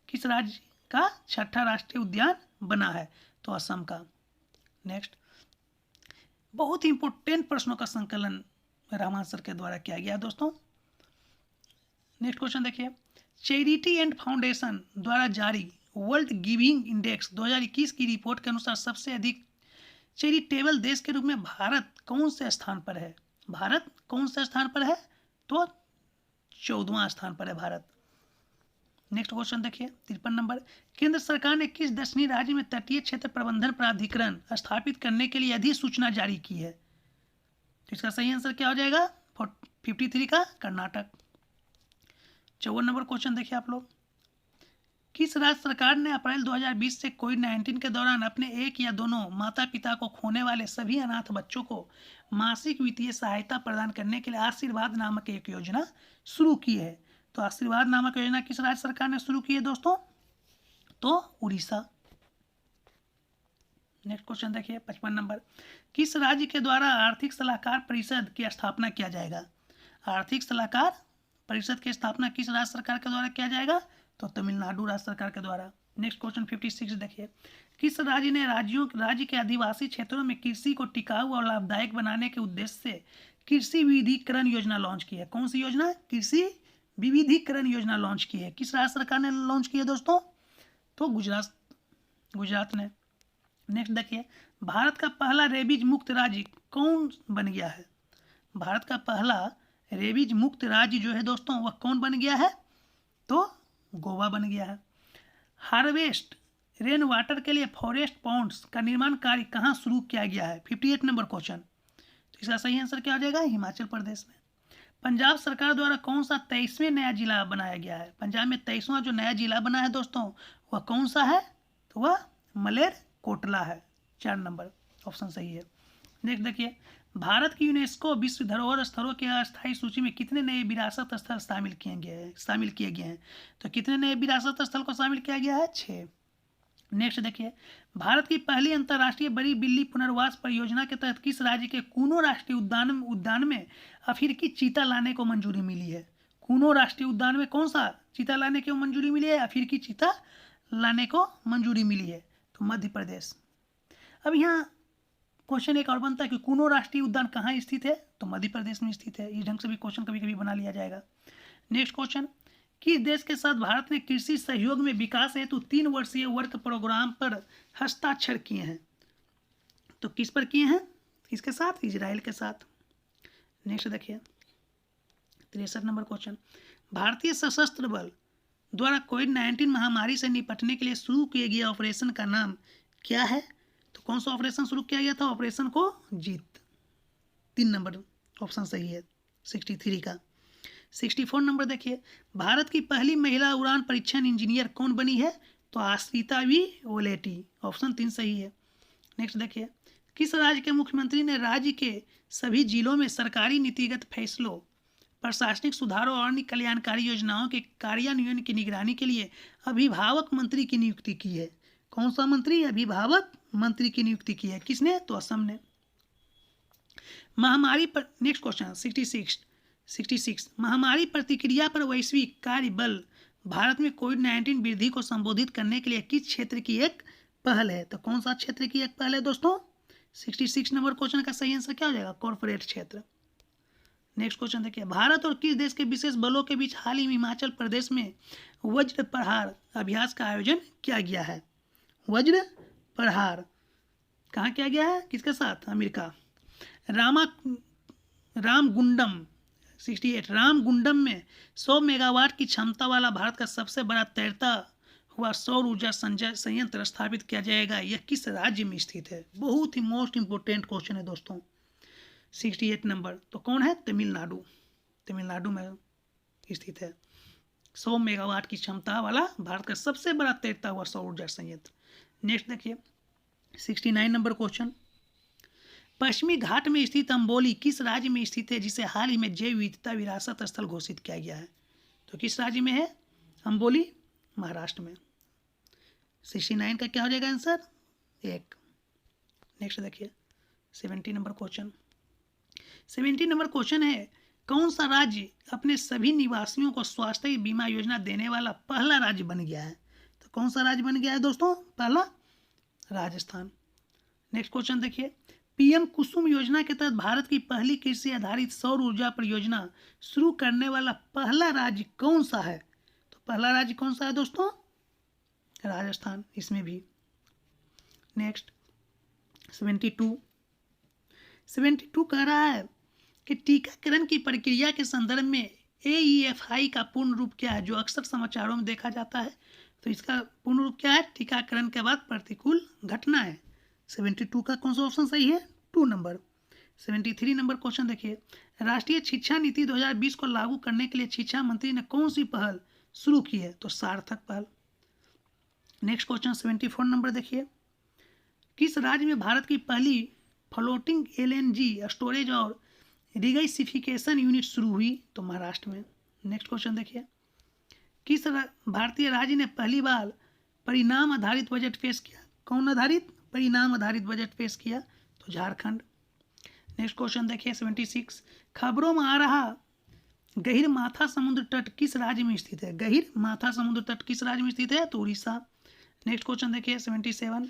किस राज्य का 6ठा राष्ट्रीय उद्यान बना है? तो असम का। नेक्स्ट, बहुत ही इंपॉर्टेंट प्रश्नों का संकलन रहमान सर के द्वारा किया गया दोस्तों। नेक्स्ट क्वेश्चन देखिए, चैरिटी एंड फाउंडेशन द्वारा जारी वर्ल्ड गिविंग इंडेक्स 2021 की रिपोर्ट के अनुसार सबसे अधिक चैरिटेबल देश के रूप में भारत कौन से स्थान पर है? भारत कौन से स्थान पर है? तो 14वां स्थान पर है भारत। नेक्स्ट क्वेश्चन देखिए 53 नंबर, केंद्र सरकार ने किस दक्षिणी राज्य में तटीय क्षेत्र प्रबंधन प्राधिकरण स्थापित करने के लिए अधिसूचना जारी की है? तो इसका सही आंसर क्या हो जाएगा? 53 का कर्नाटक। 54 नंबर क्वेश्चन देखिए आप लोग, किस राज्य सरकार ने अप्रैल 2020 से कोविड-19 के दौरान अपने एक या दोनों माता पिता को खोने वाले सभी अनाथ बच्चों को मासिक वित्तीय सहायता प्रदान करने के लिए आशीर्वाद नामक एक योजना शुरू की है? तो आशीर्वाद नामक योजना किस राज्य सरकार ने शुरू की है दोस्तों? तो उड़ीसा। नेक्स्ट क्वेश्चन देखिए 55 नंबर, किस राज्य के द्वारा आर्थिक सलाहकार परिषद की स्थापना किया जाएगा? आर्थिक सलाहकार परिषद की स्थापना किस राज्य सरकार के द्वारा किया जाएगा? तो तमिलनाडु राज्य सरकार के द्वारा। नेक्स्ट क्वेश्चन 56 देखिए, किस राज्य ने राज्य के आदिवासी क्षेत्रों में कृषि को टिकाऊ और लाभदायक बनाने के उद्देश्य से कृषि विविधीकरण योजना लॉन्च की है? कौन सी योजना? कृषि विविधीकरण योजना लॉन्च की है। किस राज्य सरकार ने लॉन्च की है दोस्तों? तो गुजरात ने। नेक्स्ट देखिए, भारत का पहला रेबीज मुक्त राज्य कौन बन गया है? भारत का पहला रेबीज मुक्त राज्य जो है दोस्तों वह कौन बन गया है? तो गोवा बन गया है। हार्वेस्ट रेन वाटर के लिए फॉरेस्ट पॉन्ड्स का निर्माण कार्य कहाँ शुरू किया गया है? 58 नंबर क्वेश्चन। तो इसका सही आंसर क्या हो जाएगा? हिमाचल प्रदेश में। पंजाब सरकार द्वारा कौन सा 23वें नया जिला बनाया गया है? पंजाब में 23वां जो नया जिला बना है दोस्तों वह कौन सा है? तो वह मलेरकोटला है। 4 नंबर ऑप्शन सही है। नेक्स्ट देखिए, भारत की यूनेस्को विश्व धरोहर स्थलों की अस्थायी सूची में कितने नए विरासत स्थल शामिल किए गए हैं? तो कितने नए विरासत स्थल को शामिल किया गया है? 6। नेक्स्ट देखिए, भारत की पहली अंतर्राष्ट्रीय बड़ी बिल्ली पुनर्वास परियोजना के तहत किस राज्य के कूनो राष्ट्रीय उद्यान में अफ्रीकी चीता लाने को मंजूरी मिली है? कूनो राष्ट्रीय उद्यान में कौन सा चीता लाने को मंजूरी मिली है? अफ्रीकी चीता लाने को मंजूरी मिली है। तो मध्य प्रदेश। अब यहाँ क्वेश्चन एक और बनता है कि कूनो राष्ट्रीय उद्यान कहाँ स्थित है? तो मध्य प्रदेश में स्थित है। इस ढंग से भी क्वेश्चन कभी कभी बना लिया जाएगा। नेक्स्ट क्वेश्चन, किस देश के साथ भारत ने कृषि सहयोग में विकास हेतु 3 वर्षीय वर्क प्रोग्राम पर हस्ताक्षर किए हैं? तो किस पर किए हैं? किसके साथ? इजराइल के साथ। नेक्स्ट देखिए 63 नंबर क्वेश्चन, भारतीय सशस्त्र बल द्वारा कोविड-19 महामारी से निपटने के लिए शुरू किए गए ऑपरेशन का नाम क्या है? तो कौन सा ऑपरेशन शुरू किया गया था? ऑपरेशन को जीत। 3 नंबर ऑप्शन सही है 63 का। 64 नंबर देखिए, भारत की पहली महिला उड़ान परीक्षण इंजीनियर कौन बनी है? तो आश्रिता वी ओलेटी, ऑप्शन 3 सही है। नेक्स्ट देखिए, किस राज्य के मुख्यमंत्री ने राज्य के सभी जिलों में सरकारी नीतिगत फैसलों, प्रशासनिक सुधारों और अन्य कल्याणकारी योजनाओं के कार्यान्वयन की निगरानी के लिए अभिभावक मंत्री की नियुक्ति की है? कौन सा मंत्री? अभिभावक मंत्री की नियुक्ति की है। किसने? तो असम ने। महामारी पर नेक्स्ट क्वेश्चन 66 महामारी प्रतिक्रिया पर वैश्विक कार्य बल भारत में कोविड-19 वृद्धि को संबोधित करने के लिए किस क्षेत्र की एक पहल है? तो कौन सा क्षेत्र की एक पहल है दोस्तों? 66 नंबर क्वेश्चन का सही आंसर क्या हो जाएगा? कॉर्पोरेट क्षेत्र। नेक्स्ट क्वेश्चन देखिए, भारत और किस देश के विशेष बलों के बीच हाल ही में हिमाचल प्रदेश में वज्र प्रहार अभ्यास का आयोजन किया गया है? वज्र प्रहार कहाँ किया गया है? किसके साथ? अमेरिका। रामगुंडम 68 रामगुंडम में 100 मेगावाट की क्षमता वाला भारत का सबसे बड़ा तैरता हुआ सौर ऊर्जा संयंत्र स्थापित किया जाएगा। यह किस राज्य में स्थित है? बहुत ही मोस्ट इंपोर्टेंट क्वेश्चन है दोस्तों। 68 नंबर तो कौन है? तमिलनाडु में स्थित है 100 मेगावाट की क्षमता वाला भारत का सबसे बड़ा तैरता हुआ सौर ऊर्जा संयंत्र। नेक्स्ट देखिए 69 नंबर क्वेश्चन, पश्चिमी घाट में स्थित अम्बोली किस राज्य में स्थित है जिसे हाल ही में जैव विविधता विरासत स्थल घोषित किया गया है? तो किस राज्य में है अम्बोली? महाराष्ट्र में। 69 का क्या हो जाएगा आंसर? 1। नेक्स्ट देखिए 70 नंबर क्वेश्चन। 70 नंबर क्वेश्चन है, कौन सा राज्य अपने सभी निवासियों को स्वास्थ्य बीमा योजना देने वाला पहला राज्य बन गया है? तो कौन सा राज्य बन गया है दोस्तों? पहला राजस्थान। नेक्स्ट क्वेश्चन देखिए, पीएम कुसुम योजना के तहत भारत की पहली कृषि आधारित सौर ऊर्जा परियोजना शुरू करने वाला पहला राज्य कौन सा है? तो पहला राज्य कौन सा है दोस्तों? राजस्थान। इसमें भी। नेक्स्ट 72 कह रहा है कि टीकाकरण की प्रक्रिया के संदर्भ में AEFI का पूर्ण रूप क्या है? जो अक्सर समाचारों में देखा जाता है, तो इसका पूर्ण रूप क्या है? टीकाकरण के बाद प्रतिकूल घटना है। 72 का कौन सा ऑप्शन सही है? 2 नंबर। 73 नंबर क्वेश्चन देखिए, राष्ट्रीय शिक्षा नीति 2020 को लागू करने के लिए शिक्षा मंत्री ने कौन सी पहल शुरू की है? तो सार्थक पहल। नेक्स्ट क्वेश्चन 74 नंबर देखिए, किस राज्य में भारत की पहली फ्लोटिंग LNG स्टोरेज और रिगैसिफिकेशन यूनिट शुरू हुई? तो महाराष्ट्र में। नेक्स्ट क्वेश्चन देखिए, किस भारतीय राज्य ने पहली बार परिणाम आधारित बजट पेश किया? कौन आधारित? परिणाम आधारित बजट पेश किया? तो झारखंड। नेक्स्ट क्वेश्चन देखिए 76, खबरों में आ रहा गहीर माथा समुद्र तट किस राज्य में स्थित है? गहीर माथा समुद्र तट किस राज्य में स्थित है? तो उड़ीसा। नेक्स्ट क्वेश्चन देखिए 77,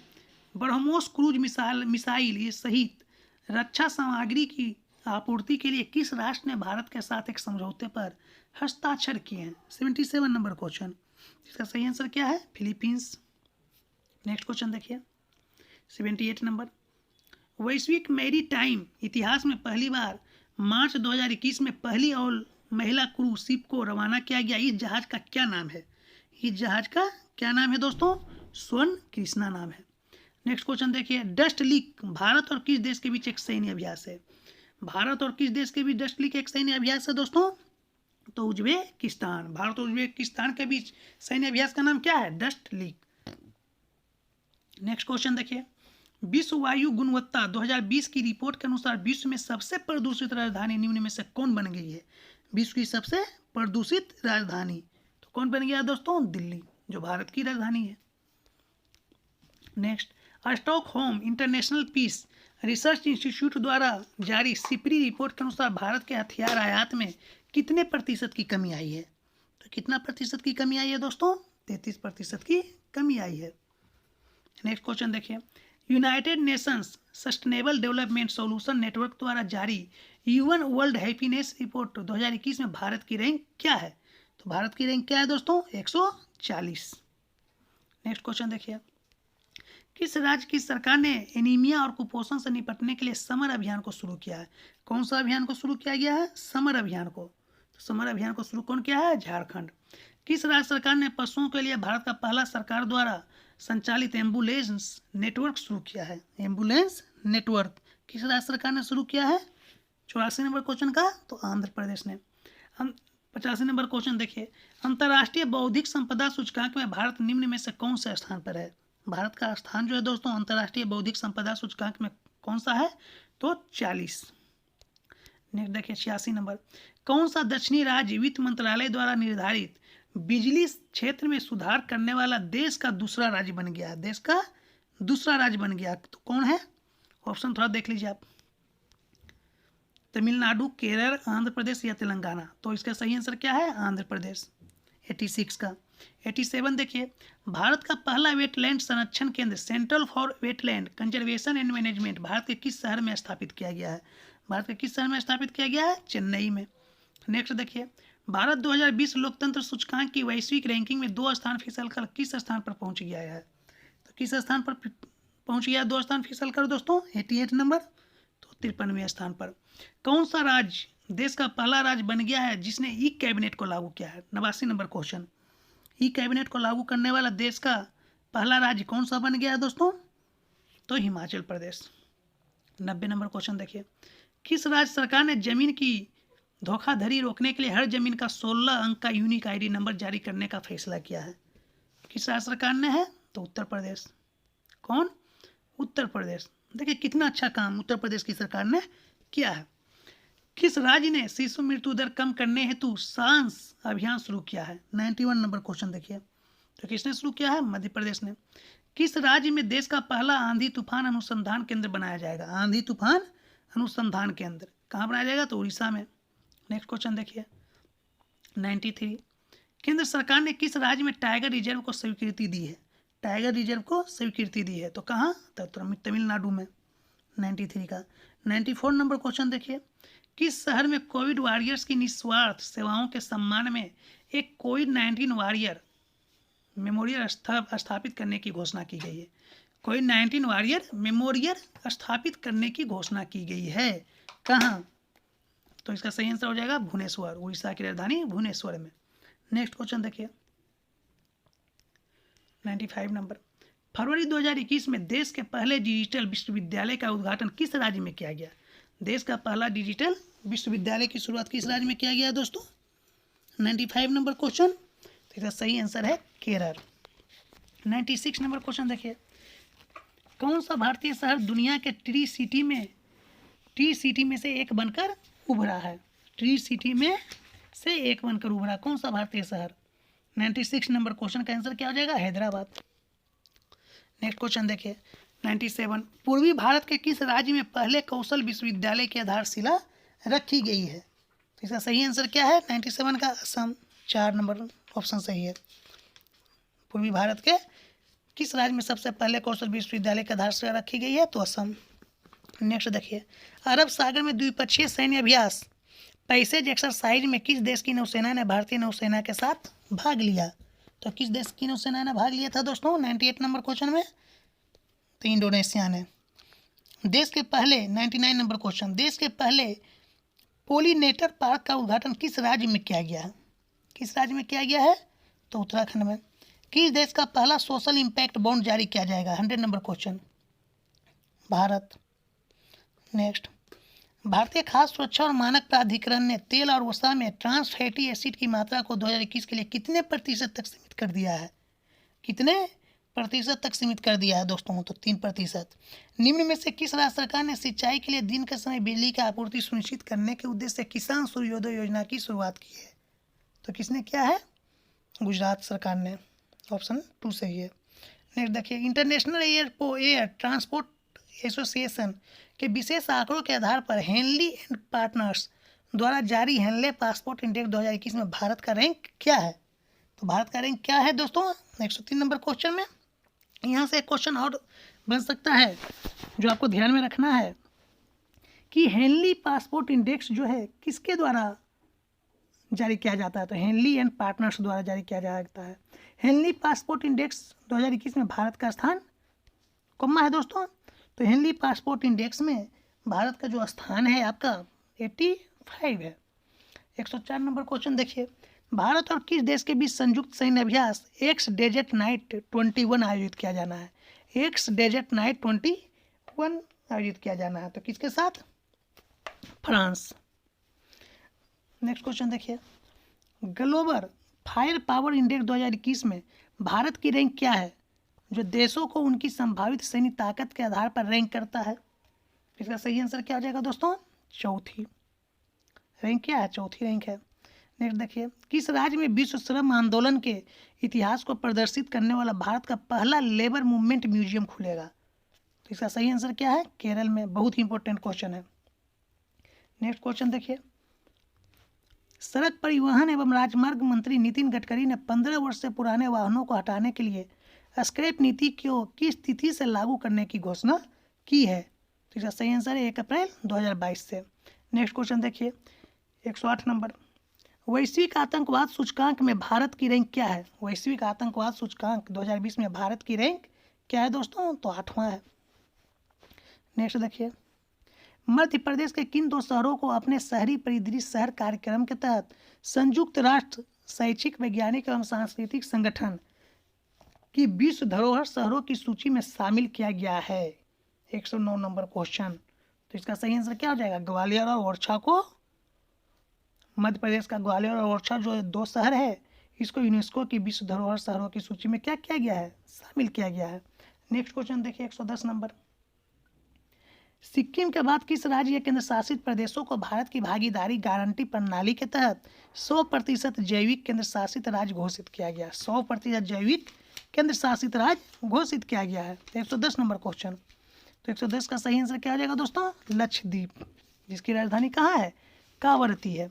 ब्रह्मोस क्रूज मिसाइल सहित रक्षा सामग्री की आपूर्ति के लिए किस राष्ट्र ने भारत के साथ एक समझौते पर हस्ताक्षर किए हैं? 77 नंबर क्वेश्चन। इसका सही आंसर क्या है? फिलीपींस। नेक्स्ट क्वेश्चन देखिए 78 नंबर, वैश्विक मैरीटाइम इतिहास में पहली बार मार्च 2021 में पहली और महिला क्रूज शिप को रवाना किया गया। इस जहाज का क्या नाम है? इस जहाज का क्या नाम है दोस्तों? स्वर्ण कृष्णा नाम है। नेक्स्ट क्वेश्चन देखिए, डस्ट लीक भारत और किस देश के बीच एक सैन्य अभ्यास है? भारत और किस देश के बीच डस्ट लीक एक सैन्य अभ्यास है दोस्तों? तो उज्बेकिस्तान। भारत और उज्बेकिस्तान के बीच सैन्य अभ्यास का नाम क्या है? Dust leak. नेक्स्ट क्वेश्चन देखिए, विश्व वायु गुणवत्ता 2020 की रिपोर्ट के अनुसार विश्व में सबसे प्रदूषित राजधानी निम्न में से कौन बन गई है? विश्व की सबसे प्रदूषित राजधानी तो कौन बन गया दोस्तों? दिल्ली, जो भारत की राजधानी है। Next, Stockholm International Peace Research Institute द्वारा जारी सिपरी रिपोर्ट के अनुसार भारत के हथियार आयात में कितने प्रतिशत की कमी आई है? तो कितना प्रतिशत की कमी आई है दोस्तों? 33% की कमी आई है। नेक्स्ट क्वेश्चन देखिए, United Nations sustainable development solution network द्वारा जारी UN वर्ल्ड हैप्पीनेस रिपोर्ट 2021 में भारत की रैंक क्या है? तो भारत की रैंक क्या है दोस्तों? 140। नेक्स्ट क्वेश्चन देखिए, किस राज्य की सरकार ने एनीमिया और कुपोषण से निपटने के लिए समर अभियान को शुरू किया है? कौन सा अभियान को शुरू किया गया है? समर अभियान को। तो समर अभियान को शुरू कौन किया है? झारखंड। किस राज्य सरकार ने पशुओं के लिए भारत का पहला सरकार द्वारा संचालित एम्बुलेंस नेटवर्क शुरू किया है? एम्बुलेंस नेटवर्क किस राज्य सरकार ने शुरू किया है? 84 नंबर क्वेश्चन का तो आंध्र प्रदेश ने। 85 नंबर क्वेश्चन देखिए, अंतर्राष्ट्रीय बौद्धिक संपदा सूचकांक में भारत निम्न में से कौन से स्थान पर है? भारत का स्थान जो है दोस्तों अंतर्राष्ट्रीय बौद्धिक संपदा सूचकांक में कौन सा है? तो 40। नेक्स्ट देखिए 86 नंबर, कौन सा दक्षिणी राज्य वित्त मंत्रालय द्वारा निर्धारित बिजली क्षेत्र में सुधार करने वाला देश का दूसरा राज्य बन गया? देश का दूसरा राज्य बन गया तो कौन है? ऑप्शन थोड़ा देख लीजिए आप, तमिलनाडु, केरल, आंध्र प्रदेश या तेलंगाना। तो इसका सही आंसर क्या है? आंध्र प्रदेश। 86 का। 87 देखिए, भारत का पहला वेटलैंड संरक्षण केंद्र central for wetland conservation and management Bharat के किस शहर में स्थापित किया गया है? भारत के किस शहर में स्थापित किया गया है? चेन्नई में। नेक्स्ट देखिए, भारत 2020 लोकतंत्र सूचकांक की वैश्विक रैंकिंग में 2 स्थान फिसल कर किस स्थान पर पहुंच गया है? तो किस स्थान पर पहुंच गया? 2 स्थान फिसल कर दोस्तों 88 नंबर, तो 53वें स्थान पर। कौन सा राज्य देश का पहला राज्य बन गया है जिसने ई कैबिनेट को लागू किया है? 89 नंबर क्वेश्चन, ई कैबिनेट को लागू करने वाला देश का पहला राज्य कौन सा बन गया है दोस्तों? तो हिमाचल प्रदेश। 90 नंबर क्वेश्चन देखिए, किस राज्य सरकार ने जमीन की धोखाधड़ी रोकने के लिए हर जमीन का 16 अंक का यूनिक आईडी नंबर जारी करने का फैसला किया है? किस राज्य सरकार ने है? तो उत्तर प्रदेश। कौन? उत्तर प्रदेश। देखिए कितना अच्छा काम उत्तर प्रदेश की सरकार ने किया है। किस राज्य ने शिशु मृत्यु दर कम करने हेतु सांस अभियान शुरू किया है? 91 नंबर क्वेश्चन देखिए, तो किसने शुरू किया है? मध्य प्रदेश ने। किस राज्य में देश का पहला आंधी तूफान अनुसंधान केंद्र बनाया जाएगा? आंधी तूफान अनुसंधान केंद्र कहाँ बनाया जाएगा? तो उड़ीसा में। नेक्स्ट क्वेश्चन देखिए 93, केंद्र सरकार ने किस राज्य में टाइगर रिजर्व को स्वीकृति दी है? टाइगर रिजर्व को स्वीकृति दी है तो कहाँ? तो तमिलनाडु में। 93 का। 94 नंबर क्वेश्चन देखिए, किस शहर में कोविड वॉरियर्स की निस्वार्थ सेवाओं के सम्मान में एक कोविड-19 वॉरियर मेमोरियल स्थापित करने की घोषणा की गई है? कोविड-19 वॉरियर मेमोरियल स्थापित करने की घोषणा की गई है कहाँ? तो इसका सही आंसर हो जाएगा भुवनेश्वर, उड़ीसा की राजधानी भुवनेश्वर में। नेक्स्ट क्वेश्चन देखिए 95 नंबर, फरवरी 2021 में देश के पहले डिजिटल विश्वविद्यालय का उद्घाटन किस राज्य में किया गया? देश का पहला डिजिटल विश्वविद्यालय की शुरुआत किस राज्य में किया गया है दोस्तों? 95 नंबर क्वेश्चन, तो इसका सही आंसर है केरल। 96 नंबर क्वेश्चन देखिए, कौन सा भारतीय शहर दुनिया के टी सिटी में से एक बनकर उभरा है? टी सिटी में से एक बनकर उभरा कौन सा भारतीय शहर? 96 नंबर क्वेश्चन का आंसर क्या हो जाएगा? हैदराबाद। नेक्स्ट क्वेश्चन देखिए 97, पूर्वी भारत के किस राज्य में पहले कौशल विश्वविद्यालय की आधारशिला रखी गई है? तो इसका सही आंसर क्या है? 97 का असम। 4 नंबर ऑप्शन सही है। पूर्वी भारत के किस राज्य में सबसे पहले कौशल विश्वविद्यालय की आधारशिला रखी गई है? तो असम। नेक्स्ट देखिए, अरब सागर में द्विपक्षीय सैन्य अभ्यास पैसेज एक्सरसाइज में किस देश की नौसेना ने भारतीय नौसेना के साथ भाग लिया? तो किस देश की नौसेना ने भाग लिया था दोस्तों 98 नंबर क्वेश्चन में? तो इंडोनेशिया ने। देश के पहले 99 नंबर क्वेश्चन, देश के पहले पोलिनेटर पार्क का उद्घाटन किस राज्य में किया गया है? किस राज्य में किया गया है? तो उत्तराखंड में। किस देश का पहला सोशल इम्पैक्ट बॉन्ड जारी किया जाएगा? 100 नंबर क्वेश्चन, भारत। नेक्स्ट, भारतीय खाद्य सुरक्षा और मानक प्राधिकरण ने तेल और वसा में ट्रांस फैटी एसिड की मात्रा को 2021 के लिए कितने प्रतिशत तक सीमित कर दिया है? कितने प्रतिशत तक सीमित कर दिया है दोस्तों? तो 3%। निम्न में से किस राज्य सरकार ने सिंचाई के लिए दिन के समय बिजली की आपूर्ति सुनिश्चित करने के उद्देश्य से किसान सूर्योदय योजना की शुरुआत की है? तो किसने किया है? गुजरात सरकार ने। ऑप्शन 2 सही है। नेक्स्ट देखिए, इंटरनेशनल एयर ट्रांसपोर्ट एसोसिएशन के विशेष आंकड़ों के आधार पर हेनली एंड पार्टनर्स द्वारा जारी हेनले पासपोर्ट इंडेक्स 2021 में भारत का रैंक क्या है? तो भारत का रैंक क्या है दोस्तों? 103 नंबर क्वेश्चन में। यहाँ से एक क्वेश्चन और बन सकता है जो आपको ध्यान में रखना है कि हेनली पासपोर्ट इंडेक्स जो है किसके द्वारा जारी किया जाता है? तो हेनली एंड पार्टनर्स द्वारा जारी किया जाता है। हेनली पासपोर्ट इंडेक्स 2021 में भारत का स्थान कौन है दोस्तों? तो हेनली पासपोर्ट इंडेक्स में भारत का जो स्थान है आपका 85 है। 104 नंबर क्वेश्चन देखिए, भारत और किस देश के बीच संयुक्त सैन्य अभ्यास एक्स डेजर्ट नाइट 21 आयोजित किया जाना है? एक्स डेजर्ट नाइट 21 आयोजित किया जाना है, तो किसके साथ? फ्रांस। नेक्स्ट क्वेश्चन देखिए, ग्लोबल फायर पावर इंडेक्स 2021 में भारत की रैंक क्या है, जो देशों को उनकी संभावित सैन्य ताकत के आधार पर रैंक करता है? इसका सही आंसर क्या हो जाएगा दोस्तों? चौथी रैंक क्या है? चौथी रैंक है। नेक्स्ट देखिए, किस राज्य में विश्व श्रम आंदोलन के इतिहास को प्रदर्शित करने वाला भारत का पहला लेबर मूवमेंट म्यूजियम खुलेगा? तो इसका सही आंसर क्या है? केरल में। बहुत ही इंपॉर्टेंट क्वेश्चन है। नेक्स्ट क्वेश्चन देखिए, सड़क परिवहन एवं राजमार्ग मंत्री नितिन गडकरी ने 15 वर्ष से पुराने वाहनों को हटाने के लिए स्क्रैप नीति को किस तिथि से लागू करने की घोषणा की है? तो इसका सही आंसर है 1 अप्रैल 2022 से। नेक्स्ट क्वेश्चन देखिए, 108 नंबर, वैश्विक आतंकवाद सूचकांक में भारत की रैंक क्या है? वैश्विक आतंकवाद सूचकांक 2020 में भारत की रैंक क्या है दोस्तों? तो 8वां है। नेक्स्ट देखिए, मध्य प्रदेश के किन 2 शहरों को अपने शहरी परिदृश्य शहर कार्यक्रम के तहत संयुक्त राष्ट्र शैक्षिक वैज्ञानिक एवं सांस्कृतिक संगठन की विश्व धरोहर शहरों की सूची में शामिल किया गया है? 109 नंबर क्वेश्चन। तो इसका सही आंसर क्या हो जाएगा? ग्वालियर और ओरछा को, मध्य प्रदेश का ग्वालियर और ओरछा जो 2 शहर है, इसको यूनेस्को की विश्व धरोहर शहरों की सूची में क्या किया गया है? शामिल किया गया है। नेक्स्ट क्वेश्चन देखिए, 110 नंबर, सिक्किम के बाद किस राज्य या केंद्र शासित प्रदेशों को भारत की भागीदारी गारंटी प्रणाली के तहत 100% जैविक केंद्र शासित राज्य घोषित किया गया? 100% जैविक केंद्र शासित राज्य घोषित किया गया है। 110 नंबर क्वेश्चन। तो 110 का सही आंसर क्या हो जाएगा दोस्तों? लक्षद्वीप, जिसकी राजधानी कहाँ है? कावरती है।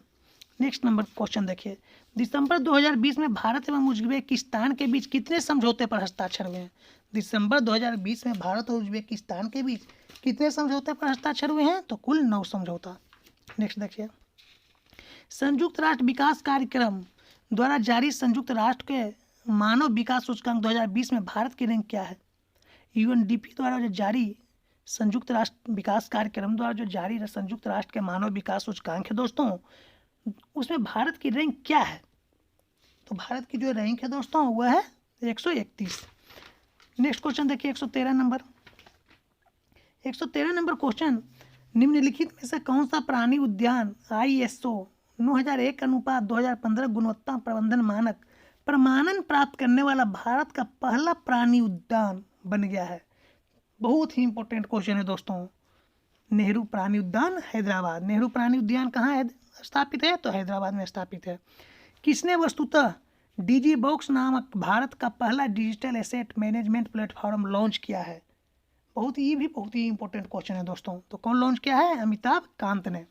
नेक्स्ट नंबर क्वेश्चन देखिए, दिसंबर 2020 में भारत एवं उज्बेकिस्तान के बीच कितने समझौते पर हस्ताक्षर हुए हैं? दिसंबर 2020 में भारत और उज्बेकिस्तान के बीच कितने समझौते पर हस्ताक्षर हुए हैं? तो कुल 9 समझौता। नेक्स्ट देखिए, संयुक्त राष्ट्र विकास कार्यक्रम द्वारा जारी संयुक्त राष्ट्र के मानव विकास सूचकांक 2020 में भारत की रैंक क्या है? यूएनडीपी द्वारा जो जारी संयुक्त राष्ट्र विकास कार्यक्रम द्वारा जो जारी संयुक्त राष्ट्र के मानव विकास सूचकांक है दोस्तों, उसमें भारत की रैंक क्या है? तो भारत की जो रैंक है दोस्तों वह है 131। नेक्स्ट क्वेश्चन देखिए, 113 नंबर। 113 नंबर क्वेश्चन, निम्नलिखित में से कौन सा प्राणी उद्यान ISO 9001 अनुपात 2015 गुणवत्ता प्रबंधन मानक प्रमाणन प्राप्त करने वाला भारत का पहला प्राणी उद्यान बन गया है? बहुत ही इंपॉर्टेंट क्वेश्चन है दोस्तों। नेहरू प्राणी उद्यान हैदराबाद। नेहरू प्राणी उद्यान कहाँ है स्थापित है? तो हैदराबाद में स्थापित है। किसने वस्तुतः डिजी बॉक्स नामक भारत का पहला digital asset management platform launch किया है? बहुत ही इंपॉर्टेंट क्वेश्चन है दोस्तों। तो कौन लॉन्च किया है? अमिताभ कांत ने।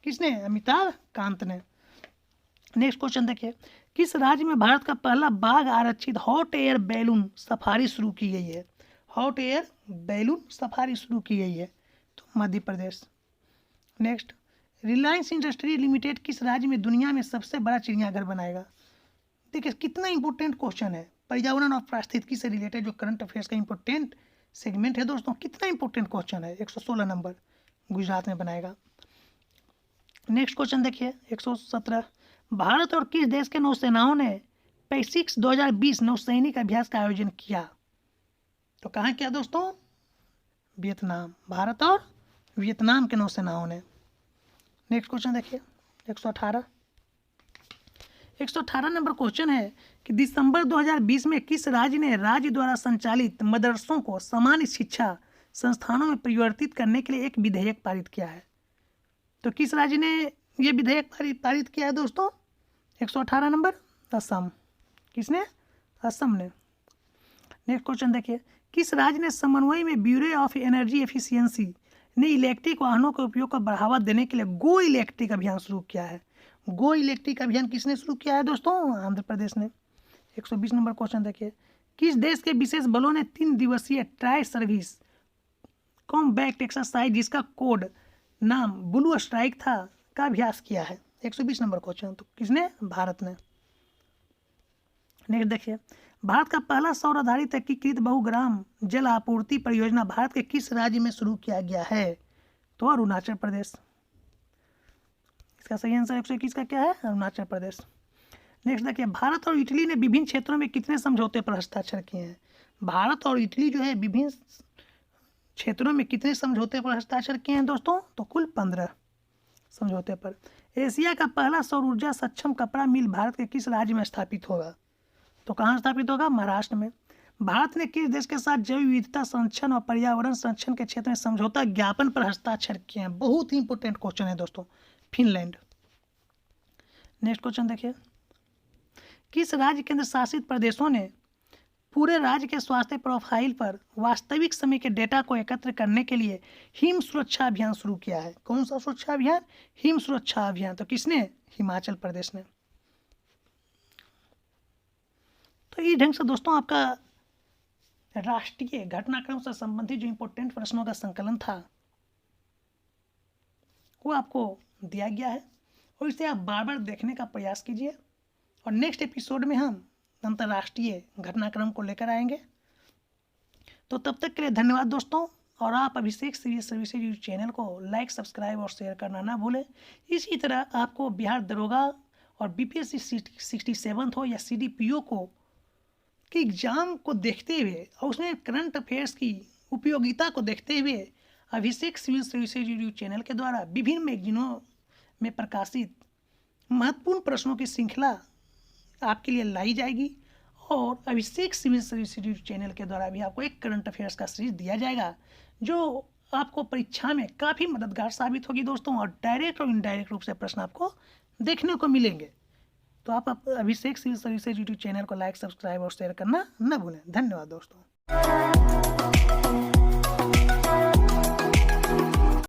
किसने? अमिताभ कांत ने। नेक्स्ट क्वेश्चन देखिए, किस राज्य में भारत का पहला बाघ आरक्षित हॉट एयर बैलून सफारी शुरू की गई है? हॉट एयर बैलून सफारी शुरू की गई है, तो Madhya Pradesh. Next, Reliance industry limited किस राज्य में दुनिया में सबसे बड़ा चिड़ियाघर बनाएगा? देखिए कितना इंपॉर्टेंट क्वेश्चन है, पर्यावरण और पारिस्थितिकी से रिलेटेड जो करंट अफेयर्स का इंपॉर्टेंट सेगमेंट है दोस्तों, कितना इंपॉर्टेंट क्वेश्चन है। 116 नंबर, गुजरात में बनाएगा। नेक्स्ट क्वेश्चन देखिए, 117, भारत और किस देश के नौसेनाओं ने पैसिक्स 2020 नौसैनिक अभ्यास का आयोजन किया? तो कहाँ किया दोस्तों? वियतनाम। भारत और वियतनाम के नौसेनाओं ने। नेक्स्ट क्वेश्चन देखिए, 118 नंबर क्वेश्चन है कि दिसंबर 2020 में किस राज्य ने राज्य द्वारा संचालित मदरसों को सामान्य शिक्षा संस्थानों में परिवर्तित करने के लिए एक विधेयक पारित किया है? तो किस राज्य ने ये विधेयक पारित किया है दोस्तों? 118 नंबर, असम। किसने? असम ने। नेक्स्ट क्वेश्चन देखिए, किस राज्य ने समन्वय में ब्यूरो ऑफ एनर्जी एफिशिएंसी ने इलेक्ट्रिक वाहनों के उपयोग को बढ़ावा देने के लिए गो इलेक्ट्रिक अभियान शुरू किया है? गो इलेक्ट्रिक अभियान किसने शुरू किया है दोस्तों? आंध्र प्रदेश ने। 120 नंबर क्वेश्चन देखिए, किस देश के विशेष बलों ने 3 दिवसीय ट्राई सर्विस कॉम्बैट एक्सरसाइज जिसका कोड नाम ब्लू स्ट्राइक था का अभ्यास किया है? 120 नंबर क्वेश्चन, तो किसने? भारत ने। नेक्स्ट देखिए, भारत का पहला सौर आधारित एकीकृत बहुग्राम जल आपूर्ति परियोजना भारत के किस राज्य में शुरू किया गया है? तो अरुणाचल प्रदेश। इसका सही आंसर 121 का क्या है? अरुणाचल प्रदेश। नेक्स्ट देखिए, भारत और इटली ने विभिन्न क्षेत्रों में कितने समझौते पर हस्ताक्षर किए हैं? भारत और इटली जो है विभिन्न क्षेत्रों में कितने समझौते पर हस्ताक्षर किए हैं दोस्तों? तो कुल 15 समझौते पर। एशिया का पहला सौर ऊर्जा सक्षम कपड़ा मिल भारत के किस राज्य में स्थापित होगा? तो कहाँ स्थापित होगा? महाराष्ट्र में। भारत ने किस देश के साथ जैव विविधता संरक्षण और पर्यावरण संरक्षण के क्षेत्र में समझौता ज्ञापन पर हस्ताक्षर किए हैं? बहुत ही इंपॉर्टेंट क्वेश्चन है दोस्तों, फिनलैंड। नेक्स्ट क्वेश्चन देखिए, किस राज्य केंद्र शासित प्रदेशों ने पूरे राज्य के स्वास्थ्य प्रोफाइल पर वास्तविक समय के डेटा को एकत्र करने के लिए हिम सुरक्षा अभियान शुरू किया है? कौन सा सुरक्षा अभियान? हिम सुरक्षा अभियान। तो किसने? हिमाचल प्रदेश ने। तो इस ढंग से दोस्तों आपका राष्ट्रीय घटनाक्रम से संबंधित जो इंपॉर्टेंट प्रश्नों का संकलन था वो आपको दिया गया है, और इसे आप बार बार देखने का प्रयास कीजिए। और नेक्स्ट एपिसोड में हम अंतर्राष्ट्रीय घटनाक्रम को लेकर आएंगे। तो तब तक के लिए धन्यवाद दोस्तों, और आप अभिषेक सिविल सर्विसेज यूट्यूब चैनल को लाइक, सब्सक्राइब और शेयर करना ना भूलें। इसी तरह आपको बिहार दरोगा और बीपीएससी 67 हो या CDPO को के एग्जाम को देखते हुए और उसमें करंट अफेयर्स की उपयोगिता को देखते हुए अभिषेक सिविल सर्विसेज यूट्यूब चैनल के द्वारा विभिन्न मैगजीनों में प्रकाशित महत्वपूर्ण प्रश्नों की श्रृंखला आपके लिए लाई जाएगी, और अभिषेक सिविल सर्विसेज यूट्यूब चैनल के द्वारा भी आपको एक करंट अफेयर्स का सीरीज दिया जाएगा जो आपको परीक्षा में काफ़ी मददगार साबित होगी दोस्तों, और डायरेक्ट और इनडायरेक्ट रूप से प्रश्न आपको देखने को मिलेंगे। तो आप अभिषेक सिविल सर्विसेज यूट्यूब चैनल को लाइक, सब्सक्राइब और शेयर करना न भूलें। धन्यवाद दोस्तों।